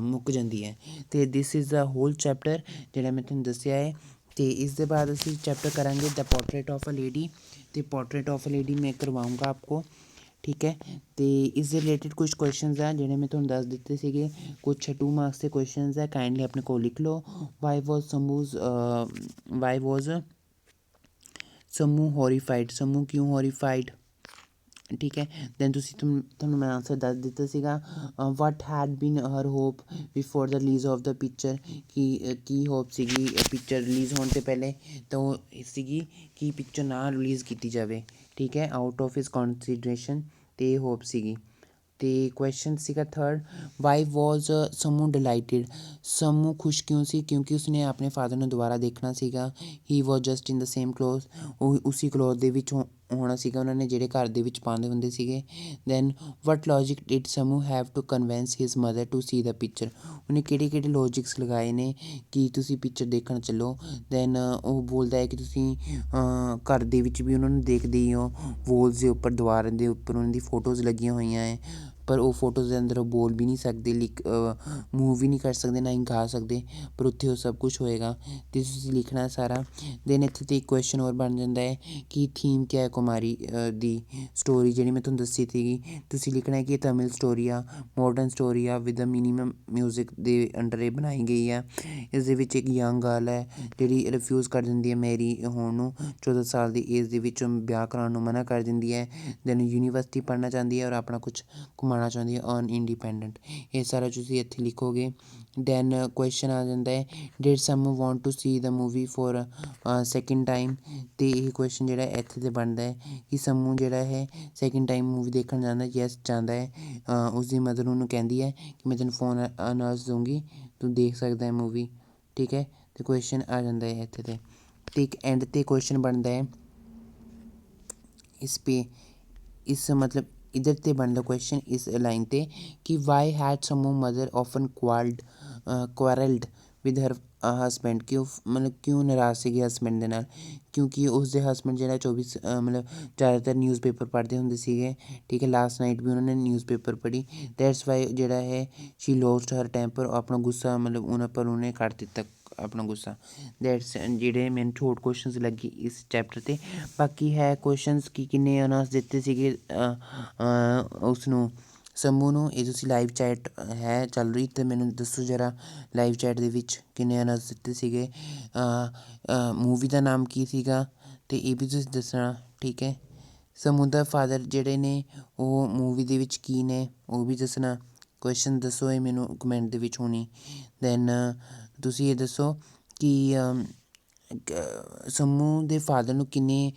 ਮੁੱਕ ਜਾਂਦੀ ਹੈ। ਅਤੇ this is the whole chapter ਜਿਹੜਾ ਮੈਂ ਤੁਹਾਨੂੰ ਦੱਸਿਆ ਹੈ। ਅਤੇ ਇਸ ਦੇ ਬਾਅਦ ਅਸੀਂ ਚੈਪਟਰ ਕਰਾਂਗੇ ਦ ਪੋਰਟਰੇਟ ਆਫ ਅ ਲੇਡੀ, ਅਤੇ ਪੋਰਟਰੇਟ ਆਫ ਅ ਲੇਡੀ ਮੈਂ ਕਰਵਾਊਂਗਾ ਆਪਕੋ, ਠੀਕ ਹੈ। ਅਤੇ ਇਸ ਦੇ ਰਿਲੇਟਿਡ ਕੁਛ ਕੁਐਸਚਨਸ ਆ ਜਿਹੜੇ ਮੈਂ ਤੁਹਾਨੂੰ ਦੱਸ ਦਿੱਤੇ ਸੀਗੇ, ਕੁਛ 2 ਮਾਰਕਸ ਦੇ ਕੁਐਸਚਨਸ ਹੈ, ਕਾਈਂਡਲੀ ਆਪਣੇ ਕੋਲ ਲਿਖ ਲਓ। ਵਾਈ ਵਾਜ਼ ਸਮੂ ਹੌਰੀਫਾਈਡ, ਸਮੂ ਕਿਉਂ ਹੌਰੀਫਾਈਡ, ਠੀਕ ਹੈ। ਦੈਨ ਤੁਹਾਨੂੰ ਮੈਂ ਆਨਸਰ ਦੱਸ ਦਿੱਤਾ ਸੀਗਾ। What had been her hope before the release of the picture, ਕੀ ਹੋਪ ਸੀਗੀ ਪਿਕਚਰ ਰਿਲੀਜ਼ ਹੋਣ ਤੋਂ ਪਹਿਲੇ, ਤਾਂ ਉਹ ਸੀਗੀ ਕਿ ਪਿਕਚਰ ਨਾ ਰਿਲੀਜ਼ ਕੀਤੀ ਜਾਵੇ, ਠੀਕ ਹੈ, ਆਊਟ ਆਫ ਹਿਸ ਕੰਸੀਡਰੇਸ਼ਨ, ਅਤੇ ਇਹ ਹੋਪ ਸੀਗੀ। ਤੇ ਕੁਐਸਚਨ ਸੀਗਾ ਥਰਡ, ਵਾਈ ਵਾਜ਼ ਸਮੂ ਡਿਲਾਈਟਿਡ, ਸਮੂ ਖੁਸ਼ ਕਿਉਂ ਸੀ, ਕਿਉਂਕਿ ਉਸਨੇ ਆਪਣੇ ਫਾਦਰ ਨੂੰ ਦੁਬਾਰਾ ਦੇਖਣਾ ਸੀਗਾ। He was just in the same cloth, ਉਹ ਉਸੀ ਕਲੋਥ ਦੇ ਵਿੱਚ ਹੋਣਾ ਸੀਗਾ ਉਹਨਾਂ ਨੇ ਜਿਹੜੇ ਘਰ ਦੇ ਵਿੱਚ ਪਾਉਂਦੇ ਹੁੰਦੇ ਸੀਗੇ। Then what logic did Sambu have to convince his mother to see the picture, ਉਹਨੇ ਕਿਹੜੇ ਕਿਹੜੇ ਲੌਜਿਕਸ ਲਗਾਏ ਨੇ ਕਿ ਤੁਸੀਂ ਪਿਕਚਰ ਦੇਖਣ ਚੱਲੋ। ਦੈਨ ਉਹ ਬੋਲਦਾ ਹੈ ਕਿ ਤੁਸੀਂ ਘਰ ਦੇ ਵਿੱਚ ਵੀ ਉਹਨਾਂ ਨੂੰ ਦੇਖਦੇ ਹੀ ਹੋ, ਵੋਲਸ ਦੇ ਉੱਪਰ ਦੀਵਾਰਾਂ ਦੇ ਉੱਪਰ ਉਹਨਾਂ ਦੀ ਫੋਟੋਜ਼ ਲੱਗੀਆਂ ਹੋਈਆਂ ਹੈ, ਪਰ ਉਹ ਫੋਟੋਜ਼ ਦੇ ਅੰਦਰ ਉਹ ਬੋਲ ਵੀ ਨਹੀਂ ਸਕਦੇ, ਮੂਵ ਵੀ ਨਹੀਂ ਕਰ ਸਕਦੇ, ਨਾ ਹੀ ਗਾ ਸਕਦੇ, ਪਰ ਉੱਥੇ ਉਹ ਸਭ ਕੁਛ ਹੋਏਗਾ ਅਤੇ ਤੁਸੀਂ ਲਿਖਣਾ ਸਾਰਾ। ਦੈਨ ਇੱਥੇ 'ਤੇ ਇੱਕ ਕੁਐਸਚਨ ਹੋਰ ਬਣ ਜਾਂਦਾ ਹੈ ਕਿ ਥੀਮ ਕਿਆ ਹੈ ਕੁਮਾਰੀ ਦੀ ਸਟੋਰੀ, ਜਿਹੜੀ ਮੈਂ ਤੁਹਾਨੂੰ ਦੱਸੀ ਸੀਗੀ। ਤੁਸੀਂ ਲਿਖਣਾ ਹੈ ਕਿ ਇਹ ਤਮਿਲ ਸਟੋਰੀ ਆ, ਮੋਡਰਨ ਸਟੋਰੀ ਆ, ਵਿਦ ਮਿਨੀਮਮ ਮਿਊਜ਼ਿਕ ਦੇ ਅੰਡਰ ਇਹ ਬਣਾਈ ਗਈ ਆ। ਇਸ ਦੇ ਵਿੱਚ ਇੱਕ ਯੰਗ ਗਰਲ ਹੈ ਜਿਹੜੀ ਰਿਫਿਊਜ਼ ਕਰ ਦਿੰਦੀ ਹੈ ਮੈਰੀ ਹੋਣ ਨੂੰ, 14 ਸਾਲ ਦੀ ਏਜ ਦੇ ਵਿੱਚ ਵਿਆਹ ਕਰਾਉਣ ਨੂੰ ਮਨਾ ਕਰ ਦਿੰਦੀ ਹੈ। ਦੈਨ ਯੂਨੀਵਰਸਿਟੀ ਪੜ੍ਹਨਾ ਚਾਹੁੰਦੀ ਹੈ ਔਰ ਆਪਣਾ ਕੁਛ ਕਮਾਉਣਾ ਚਾਹੁੰਦੀ ਹੈ, ਅਰਨ ਇੰਡੀਪੈਂਡੈਂਟ। ਇਹ ਸਾਰਾ ਤੁਸੀਂ ਇੱਥੇ ਲਿਖੋਗੇ। ਦੈਨ ਕੁਐਸਚਨ ਆ ਜਾਂਦਾ ਹੈ, did Sambu want to see the movie for second time, ਅਤੇ ਇਹ ਕੁਐਸਚਨ ਜਿਹੜਾ ਇੱਥੇ 'ਤੇ ਬਣਦਾ ਹੈ ਕਿ ਸਮੂ ਜਿਹੜਾ ਹੈ ਸੈਕਿੰਡ ਟਾਈਮ ਮੂਵੀ ਦੇਖਣ ਜਾਂਦਾ, ਯੈਸ ਜਾਂਦਾ ਹੈ। ਉਸਦੀ ਮਦਰ ਉਹਨੂੰ ਕਹਿੰਦੀ ਹੈ ਕਿ ਮੈਂ ਤੈਨੂੰ ਫੋਨ ਅਨਾਜ ਦਊਂਗੀ, ਤੂੰ ਦੇਖ ਸਕਦਾ ਹੈ ਮੂਵੀ, ਠੀਕ ਹੈ। ਅਤੇ ਕੁਐਸਚਨ ਆ ਜਾਂਦਾ ਹੈ ਇੱਥੇ 'ਤੇ। ਅਤੇ ਇੱਕ ਐਂਡ 'ਤੇ ਕੁਐਸਚਨ ਬਣਦਾ ਹੈ ਇਸ ਮਤਲਬ ਇੱਧਰ 'ਤੇ ਬਣਦਾ ਕੁਐਸਚਨ ਇਸ ਲਾਈਨ 'ਤੇ ਕਿ why had Sambu mother often quarrelled with her husband, ਕਿ ਉਹ ਮਤਲਬ ਕਿਉਂ ਨਾਰਾਜ਼ ਸੀਗੇ ਹਸਬੈਂਡ ਦੇ ਨਾਲ, ਕਿਉਂਕਿ ਉਸਦੇ ਹਸਬੈਂਡ ਜਿਹੜਾ ਮਤਲਬ ਜ਼ਿਆਦਾਤਰ ਨਿਊਜ਼ ਪੇਪਰ ਪੜ੍ਹਦੇ ਹੁੰਦੇ ਸੀਗੇ, ਠੀਕ ਹੈ। ਲਾਸਟ ਨਾਈਟ ਵੀ ਉਹਨਾਂ ਨੇ ਨਿਊਜ਼ ਪੇਪਰ ਪੜ੍ਹੀ, ਦੈਟਸ ਵਾਈ ਜਿਹੜਾ ਹੈ ਸ਼ੀ ਲੋਸਟ ਹਰ ਟੈਂਪਰ, ਆਪਣਾ ਗੁੱਸਾ ਮਤਲਬ ਉਹਨਾਂ ਪਰ ਉਹਨੇ ਕੱਢ ਦਿੱਤਾ ਆਪਣਾ ਗੁੱਸਾ। ਦੈਟਸ ਜਿਹੜੇ ਮੈਨੂੰ ਛੋਟ ਕੁਐਸਚਨਸ ਲੱਗੀ ਇਸ ਚੈਪਟਰ 'ਤੇ। ਬਾਕੀ ਹੈ ਕੁਐਸਚਨਸ ਕਿ ਕਿੰਨੇ ਅਨਾਂਸ ਦਿੱਤੇ ਸੀਗੇ ਉਸਨੂੰ ਸਮੂਹ ਨੂੰ, ਇਹ ਤੁਸੀਂ ਲਾਈਵ ਚੈਟ ਹੈ ਚੱਲ ਰਹੀ ਅਤੇ ਮੈਨੂੰ ਦੱਸੋ ਜ਼ਰਾ ਲਾਈਵ ਚੈਟ ਦੇ ਵਿੱਚ ਕਿੰਨੇ ਅਨਾਂਸ ਦਿੱਤੇ ਸੀਗੇ। ਮੂਵੀ ਦਾ ਨਾਮ ਕੀ ਸੀਗਾ ਅਤੇ ਇਹ ਵੀ ਤੁਸੀਂ ਦੱਸਣਾ, ਠੀਕ ਹੈ। ਸਮੂਹ ਦਾ ਫਾਦਰ ਜਿਹੜੇ ਨੇ ਉਹ ਮੂਵੀ ਦੇ ਵਿੱਚ ਕੀ ਨੇ ਉਹ ਵੀ ਦੱਸਣਾ। ਕੁਐਸਚਨ ਦੱਸੋ ਇਹ ਮੈਨੂੰ ਕਮੈਂਟ ਦੇ ਵਿੱਚ ਹੋਣੀ। ਦੈਨ ਤੁਸੀਂ ਇਹ ਦੱਸੋ ਕਿ ਸਮੂਹ ਦੇ ਫਾਦਰ ਨੂੰ ਕਿੰਨੇ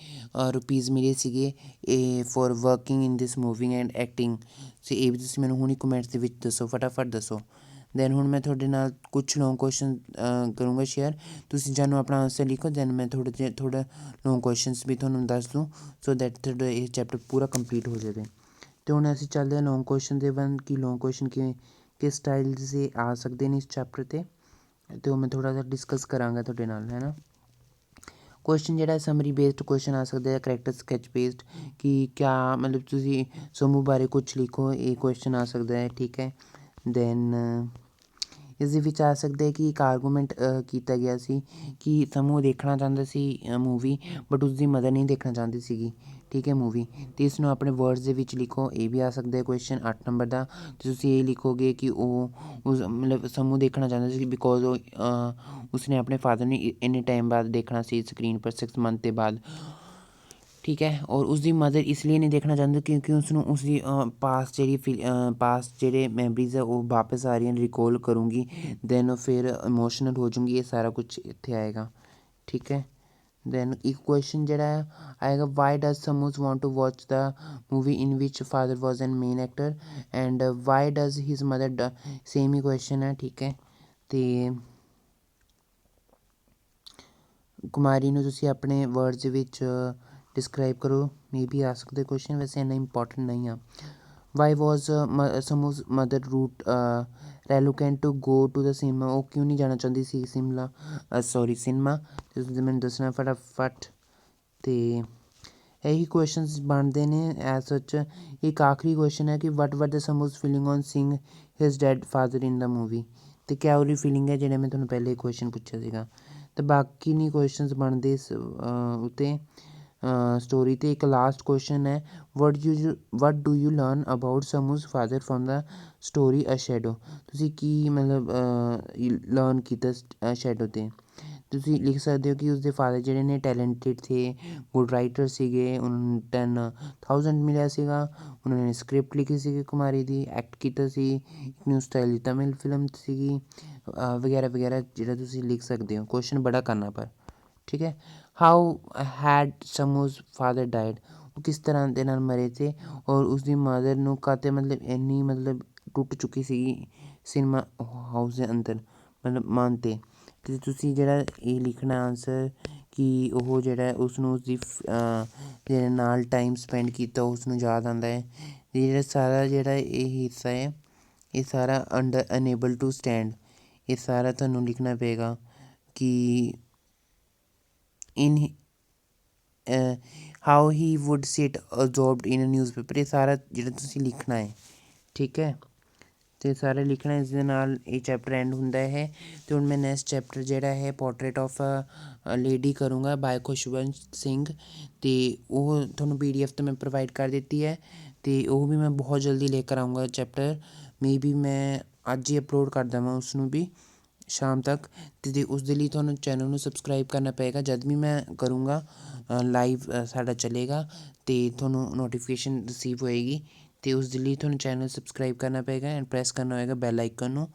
ਰੁਪੀਜ਼ ਮਿਲੇ ਸੀਗੇ ਇਹ for working in this movie and acting, ਅਤੇ ਇਹ ਵੀ ਤੁਸੀਂ ਮੈਨੂੰ ਹੁਣੀ ਕਮੈਂਟਸ ਦੇ ਵਿੱਚ ਦੱਸੋ, ਫਟਾਫਟ ਦੱਸੋ। ਦੈਨ ਹੁਣ ਮੈਂ ਤੁਹਾਡੇ ਨਾਲ ਕੁਛ ਲੌਂਗ ਕੁਐਸਚਨ ਕਰੂੰਗਾ ਸ਼ੇਅਰ, ਤੁਸੀਂ ਜਾਨੂੰ ਆਪਣਾ ਆਨਸਰ ਲਿਖੋ। ਦੈਨ ਮੈਂ ਥੋੜ੍ਹਾ ਲੌਂਗ ਕੁਐਸਚਨਸ ਵੀ ਤੁਹਾਨੂੰ ਦੱਸ ਦੂੰ, ਸੋ ਦੈਟ ਤੁਹਾਡਾ ਇਹ ਚੈਪਟਰ ਪੂਰਾ ਕੰਪਲੀਟ ਹੋ ਜਾਵੇ। ਅਤੇ ਹੁਣ ਅਸੀਂ ਚੱਲਦੇ ਹਾਂ ਲੌਂਗ ਕੁਐਸਚਨ ਦੇ ਵੱਲ ਕਿ ਲੌਂਗ ਕੁਐਸਚਨ ਕਿਸ ਸਟਾਈਲ ਦੇ ਆ ਸਕਦੇ ਨੇ ਇਸ ਚੈਪਟਰ 'ਤੇ, ਅਤੇ ਉਹ ਮੈਂ ਥੋੜ੍ਹਾ ਜਿਹਾ ਡਿਸਕਸ ਕਰਾਂਗਾ ਤੁਹਾਡੇ ਨਾਲ, ਹੈ ਨਾ। ਕੁਐਸਚਨ ਜਿਹੜਾ ਸਮਰੀ ਬੇਸਡ ਕੁਐਸਚਨ ਆ ਸਕਦਾ ਹੈ, ਕਰੈਕਟਰ ਸਕੈਚ ਬੇਸਡ, ਕਿ ਕਿਆ ਮਤਲਬ ਤੁਸੀਂ ਸਮੂਹ ਬਾਰੇ ਕੁਛ ਲਿਖੋ, ਇਹ ਕੁਐਸਚਨ ਆ ਸਕਦਾ ਹੈ, ਠੀਕ ਹੈ। ਦੈਨ ਇਸ ਦੇ ਵਿੱਚ ਆ ਸਕਦਾ ਹੈ ਕਿ ਇੱਕ ਆਰਗੂਮੈਂਟ ਕੀਤਾ ਗਿਆ ਸੀ ਕਿ ਸਮੂਹ ਦੇਖਣਾ ਚਾਹੁੰਦਾ ਸੀ ਮੂਵੀ, ਬਟ ਉਸਦੀ ਮਦਰ ਨਹੀਂ ਦੇਖਣਾ ਚਾਹੁੰਦੀ ਸੀਗੀ, ਠੀਕ ਹੈ ਮੂਵੀ, ਅਤੇ ਇਸਨੂੰ ਆਪਣੇ ਵਰਡਸ ਦੇ ਵਿੱਚ ਲਿਖੋ। ਇਹ ਵੀ ਆ ਸਕਦਾ ਹੈ ਕੁਐਸਚਨ 8 ਨੰਬਰ ਦਾ, ਅਤੇ ਤੁਸੀਂ ਇਹ ਲਿਖੋਗੇ ਕਿ ਉਹ ਮਤਲਬ ਸਮੂਹ ਦੇਖਣਾ ਚਾਹੁੰਦਾ ਸੀ ਬਿਕੋਜ਼ ਉਸਨੇ ਆਪਣੇ ਫਾਦਰ ਨੂੰ ਇੰਨੇ ਟਾਈਮ ਬਾਅਦ ਦੇਖਣਾ ਸੀ ਸਕਰੀਨ ਪਰ, 6 ਮੰਥ ਦੇ ਬਾਅਦ, ਠੀਕ ਹੈ। ਔਰ ਉਸਦੀ ਮਦਰ ਇਸ ਲਈ ਨਹੀਂ ਦੇਖਣਾ ਚਾਹੁੰਦੀ ਕਿਉਂਕਿ ਉਸਨੂੰ ਉਸਦੀ ਪਾਸਟ ਜਿਹੜੇ ਮੈਮਰੀਜ਼ ਆ ਉਹ ਵਾਪਸ ਆ ਰਹੀਆਂ, ਰਿਕੋਲ ਕਰੂੰਗੀ, ਦੈਨ ਉਹ ਫਿਰ ਇਮੋਸ਼ਨਲ ਹੋ ਜੂੰਗੀ, ਇਹ ਸਾਰਾ ਕੁਛ ਇੱਥੇ ਆਏਗਾ, ਠੀਕ ਹੈ। ਦੈਨ ਇੱਕ ਕੁਐਸਚਨ ਜਿਹੜਾ ਆਏਗਾ, why does Sambu's want to watch the movie in which father was an main actor and why does his mother same ਹੀ ਕੁਐਸਚਨ ਹੈ, ਠੀਕ ਹੈ। ਅਤੇ ਕੁਮਾਰੀ ਨੂੰ ਤੁਸੀਂ ਆਪਣੇ ਵਰਡਸ ਦੇ ਵਿੱਚ ਡਿਸਕਰਾਈਬ ਕਰੋ, ਮੇ ਬੀ ਆ ਸਕਦੇ ਕੁਐਸਚਨ, ਵੈਸੇ ਇੰਨਾ ਇੰਪੋਰਟੈਂਟ ਨਹੀਂ ਆ। Why was Sambu's mother root reluctant to go to the cinema, ਉਹ ਕਿਉਂ ਨਹੀਂ ਜਾਣਾ ਚਾਹੁੰਦੀ ਸੀ ਸਿਨੇਮਾ, ਅਤੇ ਤੁਸੀਂ ਮੈਨੂੰ ਦੱਸਣਾ ਫਟਾਫਟ। ਅਤੇ ਇਹੀ ਕੁਐਸਚਨਸ ਬਣਦੇ ਨੇ ਐਜ਼ ਸੱਚ। ਇੱਕ ਆਖਰੀ ਕੁਐਸਚਨ ਹੈ ਕਿ what the Sambu's feeling on seeing his dad father in the movie, ਅਤੇ ਕਿਆ ਉਹਦੀ ਫੀਲਿੰਗ ਹੈ ਜਿਹੜੇ ਮੈਂ ਤੁਹਾਨੂੰ ਪਹਿਲੇ ਕੁਐਸਚਨ ਪੁੱਛਿਆ ਸੀਗਾ। ਅਤੇ ਬਾਕੀ ਨਹੀਂ ਕੁਐਸਚਨਸ ਬਣਦੇ ਇਸ ਉੱਤੇ ਸਟੋਰੀ 'ਤੇ। ਇੱਕ ਲਾਸਟ ਕੁਐਸਚਨ ਹੈ, what do you learn about Sambu's father from the story a shadow, ਤੁਸੀਂ ਕੀ ਮਤਲਬ ਲਰਨ ਕੀਤਾ ਸ਼ੈਡੋ 'ਤੇ। ਤੁਸੀਂ ਲਿਖ ਸਕਦੇ ਹੋ ਕਿ ਉਸਦੇ ਫਾਦਰ ਜਿਹੜੇ ਨੇ ਟੈਲੈਂਟਿਡ ਸੀ, ਗੁੱਡ ਰਾਈਟਰ ਸੀਗੇ, ਉਹਨਾਂ ਨੂੰ 10,000 ਮਿਲਿਆ ਸੀਗਾ, ਉਹਨਾਂ ਨੇ ਸਕ੍ਰਿਪਟ ਲਿਖੀ ਸੀਗੀ ਕੁਮਾਰੀ ਦੀ, ਐਕਟ ਕੀਤਾ ਸੀ, ਇੱਕ ਨਿਊ ਸਟਾਈਲ ਦੀ ਤਮਿਲ ਫਿਲਮ ਸੀਗੀ, ਵਗੈਰਾ ਵਗੈਰਾ, ਜਿਹੜਾ ਤੁਸੀਂ ਲਿਖ ਸਕਦੇ ਹੋ। ਕੁਐਸਚਨ ਬੜਾ ਕਰਨਾ ਪਰ, ਠੀਕ ਹੈ। ਹਾਊ ਹੈਡ ਸਮੂਜ਼ ਫਾਦਰ ਡਾਇਡ, ਉਹ ਕਿਸ ਤਰ੍ਹਾਂ ਦੇ ਨਾਲ ਮਰੇ ਤੇ ਔਰ ਉਸਦੀ ਮਦਰ ਨੂੰ ਕਾਹਤੇ ਮਤਲਬ ਇੰਨੀ ਮਤਲਬ ਟੁੱਟ ਚੁੱਕੀ ਸੀਗੀ ਸਿਨੇਮਾ ਹਾਊਸ ਦੇ ਅੰਦਰ ਮਤਲਬ ਮਨ 'ਤੇ ਅਤੇ ਤੁਸੀਂ ਜਿਹੜਾ ਇਹ ਲਿਖਣਾ ਆਨਸਰ ਕਿ ਉਹ ਜਿਹੜਾ ਉਸਨੂੰ ਉਸਦੀ ਜਿਹੜੇ ਨਾਲ ਟਾਈਮ ਸਪੈਂਡ ਕੀਤਾ ਉਸਨੂੰ ਯਾਦ ਆਉਂਦਾ ਹੈ ਅਤੇ ਜਿਹੜਾ ਸਾਰਾ ਜਿਹੜਾ ਇਹ ਹਿੱਸਾ ਹੈ ਇਹ ਸਾਰਾ ਅੰਡਰ ਅਨੇਬਲ ਟੂ ਸਟੈਂਡ ਇਹ ਸਾਰਾ ਤੁਹਾਨੂੰ ਲਿਖਣਾ ਪਏਗਾ ਕਿ in how he would sit absorbed in a newspaper ਇਹ ਸਾਰਾ ਜਿਹੜਾ ਤੁਸੀਂ ਲਿਖਣਾ ਹੈ ਠੀਕ ਹੈ ਅਤੇ ਸਾਰਾ ਲਿਖਣਾ ਇਸ ਦੇ ਨਾਲ ਇਹ ਚੈਪਟਰ ਐਂਡ ਹੁੰਦਾ ਹੈ ਅਤੇ ਹੁਣ ਮੈਂ ਨੈਕਸਟ ਚੈਪਟਰ ਜਿਹੜਾ ਹੈ ਪੋਰਟਰੇਟ ਆਫ ਲੇਡੀ ਕਰੂੰਗਾ ਬਾਏ ਖੁਸ਼ਵੰਤ ਸਿੰਘ ਅਤੇ ਉਹ ਤੁਹਾਨੂੰ PDF ਤਾਂ ਮੈਂ ਪ੍ਰੋਵਾਈਡ ਕਰ ਦਿੱਤੀ ਹੈ ਅਤੇ ਉਹ ਵੀ ਮੈਂ ਬਹੁਤ ਜਲਦੀ ਲੈ ਕਰ ਆਊਂਗਾ ਚੈਪਟਰ ਮੇ ਬੀ ਮੈਂ ਅੱਜ ਹੀ ਅਪਲੋਡ ਕਰ ਦੇਵਾਂ ਉਸਨੂੰ ਵੀ ਸ਼ਾਮ ਤੱਕ ਅਤੇ ਉਸ ਦੇ ਲਈ ਤੁਹਾਨੂੰ ਚੈਨਲ ਨੂੰ ਸਬਸਕ੍ਰਾਈਬ ਕਰਨਾ ਪਏਗਾ ਜਦ ਵੀ ਮੈਂ ਕਰੂੰਗਾ ਲਾਈਵ ਸਾਡਾ ਚੱਲੇਗਾ ਅਤੇ ਤੁਹਾਨੂੰ ਨੋਟੀਫਿਕੇਸ਼ਨ ਰਿਸੀਵ ਹੋਏਗੀ ਅਤੇ ਉਸ ਦੇ ਲਈ ਤੁਹਾਨੂੰ ਚੈਨਲ ਸਬਸਕ੍ਰਾਈਬ ਕਰਨਾ ਪਏਗਾ ਐਂਡ ਪ੍ਰੈਸ ਕਰਨਾ ਹੋਏਗਾ ਬੈਲ ਆਈਕਨ ਨੂੰ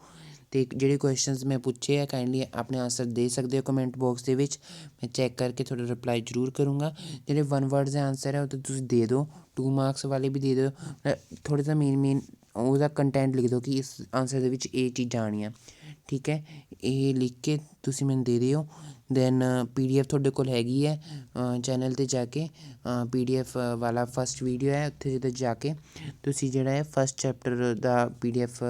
ਅਤੇ ਜਿਹੜੇ ਕੁਐਸਚਨਸ ਮੈਂ ਪੁੱਛੇ ਆ ਕਾਈਂਡਲੀ ਆਪਣੇ ਆਨਸਰ ਦੇ ਸਕਦੇ ਹੋ ਕਮੈਂਟ ਬਾਕਸ ਦੇ ਵਿੱਚ ਮੈਂ ਚੈੱਕ ਕਰਕੇ ਤੁਹਾਡਾ ਰਿਪਲਾਈ ਜ਼ਰੂਰ ਕਰੂੰਗਾ ਜਿਹੜੇ 1 ਵਰਡ ਦੇ ਆਨਸਰ ਹੈ ਉਹ ਤਾਂ ਤੁਸੀਂ ਦੇ ਦਿਓ 2 ਮਾਰਕਸ ਵਾਲੇ ਵੀ ਦੇ ਦਿਓ ਥੋੜ੍ਹਾ ਜਿਹਾ ਮੇਨ ਉਹਦਾ ਕੰਟੈਂਟ ਲਿਖ ਦਿਓ ਕਿ ਇਸ ਆਨਸਰ ਦੇ ਵਿੱਚ ਇਹ ਚੀਜ਼ਾਂ ਆਉਣੀਆਂ ਠੀਕ ਹੈ ਇਹ ਲਿਖ ਕੇ ਤੁਸੀਂ ਮੈਨੂੰ ਦੇ ਦਿਓ ਦੈਨ PDF ਤੁਹਾਡੇ ਕੋਲ ਹੈਗੀ ਹੈ ਚੈਨਲ 'ਤੇ ਜਾ ਕੇ PDF ਵਾਲਾ ਫਸਟ ਵੀਡੀਓ ਹੈ ਉੱਥੇ ਜਦੋਂ ਜਾ ਕੇ ਤੁਸੀਂ ਜਿਹੜਾ ਹੈ ਫਸਟ ਚੈਪਟਰ ਦਾ PDF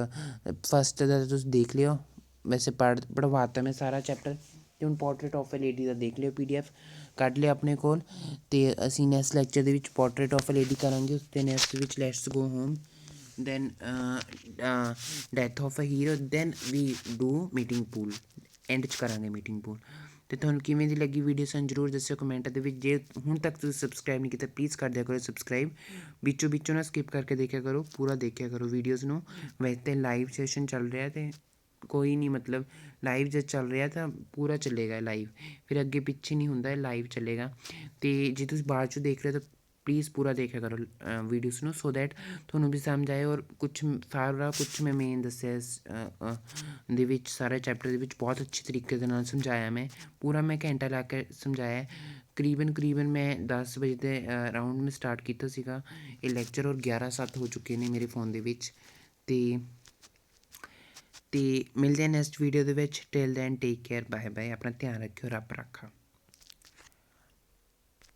ਫਸਟ ਦਾ ਤੁਸੀਂ ਦੇਖ ਲਿਓ ਵੈਸੇ ਪੜ੍ਹਵਾਤਾ ਮੈਂ ਸਾਰਾ ਚੈਪਟਰ ਅਤੇ ਹੁਣ ਪੋਰਟਰੇਟ ਆਫ ਅ ਲੇਡੀ ਦਾ ਦੇਖ ਲਿਓ PDF ਕੱਢ ਲਿਆ ਆਪਣੇ ਕੋਲ ਅਤੇ ਅਸੀਂ ਨੈਕਸਟ ਲੈਕਚਰ ਦੇ ਵਿੱਚ ਪੋਰਟਰੇਟ ਆਫ ਅ ਲੇਡੀ ਕਰਾਂਗੇ ਉਸ ਦੇ ਨੈਕਸਟ ਵਿੱਚ let's go home then death of a hero then we do meeting pool and 'ਚ ਕਰਾਂਗੇ ਮੀਟਿੰਗ ਪੂਲ ਅਤੇ ਤੁਹਾਨੂੰ ਕਿਵੇਂ ਦੀ ਲੱਗੀ ਵੀਡੀਓ ਸਾਨੂੰ ਜ਼ਰੂਰ ਦੱਸਿਓ ਕਮੈਂਟ ਦੇ ਵਿੱਚ ਜੇ ਹੁਣ ਤੱਕ ਤੁਸੀਂ ਸਬਸਕ੍ਰਾਈਬ ਨਹੀਂ ਕੀਤਾ ਪਲੀਜ਼ ਕਰ ਦਿਆ ਕਰੋ ਸਬਸਕ੍ਰਾਈਬ ਵਿੱਚੋਂ ਨਾ ਸਕਿਪ ਕਰਕੇ ਦੇਖਿਆ ਕਰੋ ਪੂਰਾ ਦੇਖਿਆ ਕਰੋ ਵੀਡੀਓਜ਼ ਨੂੰ ਵੈਸੇ ਤਾਂ ਲਾਈਵ ਸੈਸ਼ਨ ਚੱਲ ਰਿਹਾ ਅਤੇ ਕੋਈ ਨਹੀਂ ਮਤਲਬ ਲਾਈਵ ਜਦ ਚੱਲ ਰਿਹਾ ਤਾਂ ਪੂਰਾ ਚੱਲੇਗਾ ਲਾਈਵ ਫਿਰ ਅੱਗੇ ਪਿੱਛੇ ਨਹੀਂ ਹੁੰਦਾ ਲਾਈਵ ਚੱਲੇਗਾ ਅਤੇ ਜੇ ਤੁਸੀਂ ਬਾਅਦ 'ਚੋਂ ਦੇਖ ਰਹੇ ਹੋ ਤਾਂ ਪਲੀਜ਼ ਪੂਰਾ ਦੇਖਿਆ ਕਰੋ ਵੀਡੀਓਜ਼ ਨੂੰ ਸੋ ਦੈਟ ਤੁਹਾਨੂੰ ਵੀ ਸਮਝ ਆਏ ਔਰ ਸਾਰਾ ਕੁਛ ਮੈਂ ਮੇਨ ਦੱਸਿਆ ਇਸ ਦੇ ਵਿੱਚ ਸਾਰੇ ਚੈਪਟਰ ਦੇ ਵਿੱਚ ਬਹੁਤ ਅੱਛੇ ਤਰੀਕੇ ਦੇ ਨਾਲ ਸਮਝਾਇਆ ਮੈਂ ਪੂਰਾ ਮੈਂ ਘੰਟਾ ਲਾ ਕੇ ਸਮਝਾਇਆ ਕਰੀਬਨ ਮੈਂ 10 ਵਜੇ ਦੇ ਅਰਾਊਂਡ ਮੈਂ ਸਟਾਰਟ ਕੀਤਾ ਸੀਗਾ ਇਹ ਲੈਕਚਰ ਔਰ 11:07 ਹੋ ਚੁੱਕੇ ਨੇ ਮੇਰੇ ਫੋਨ ਦੇ ਵਿੱਚ ਅਤੇ ਮਿਲਦੇ ਹਾਂ ਨੈਕਸਟ ਵੀਡੀਓ ਦੇ ਵਿੱਚ till then take care bye bye ਆਪਣਾ ਧਿਆਨ ਰੱਖਿਓ ਰੱਬ ਰੱਖਾ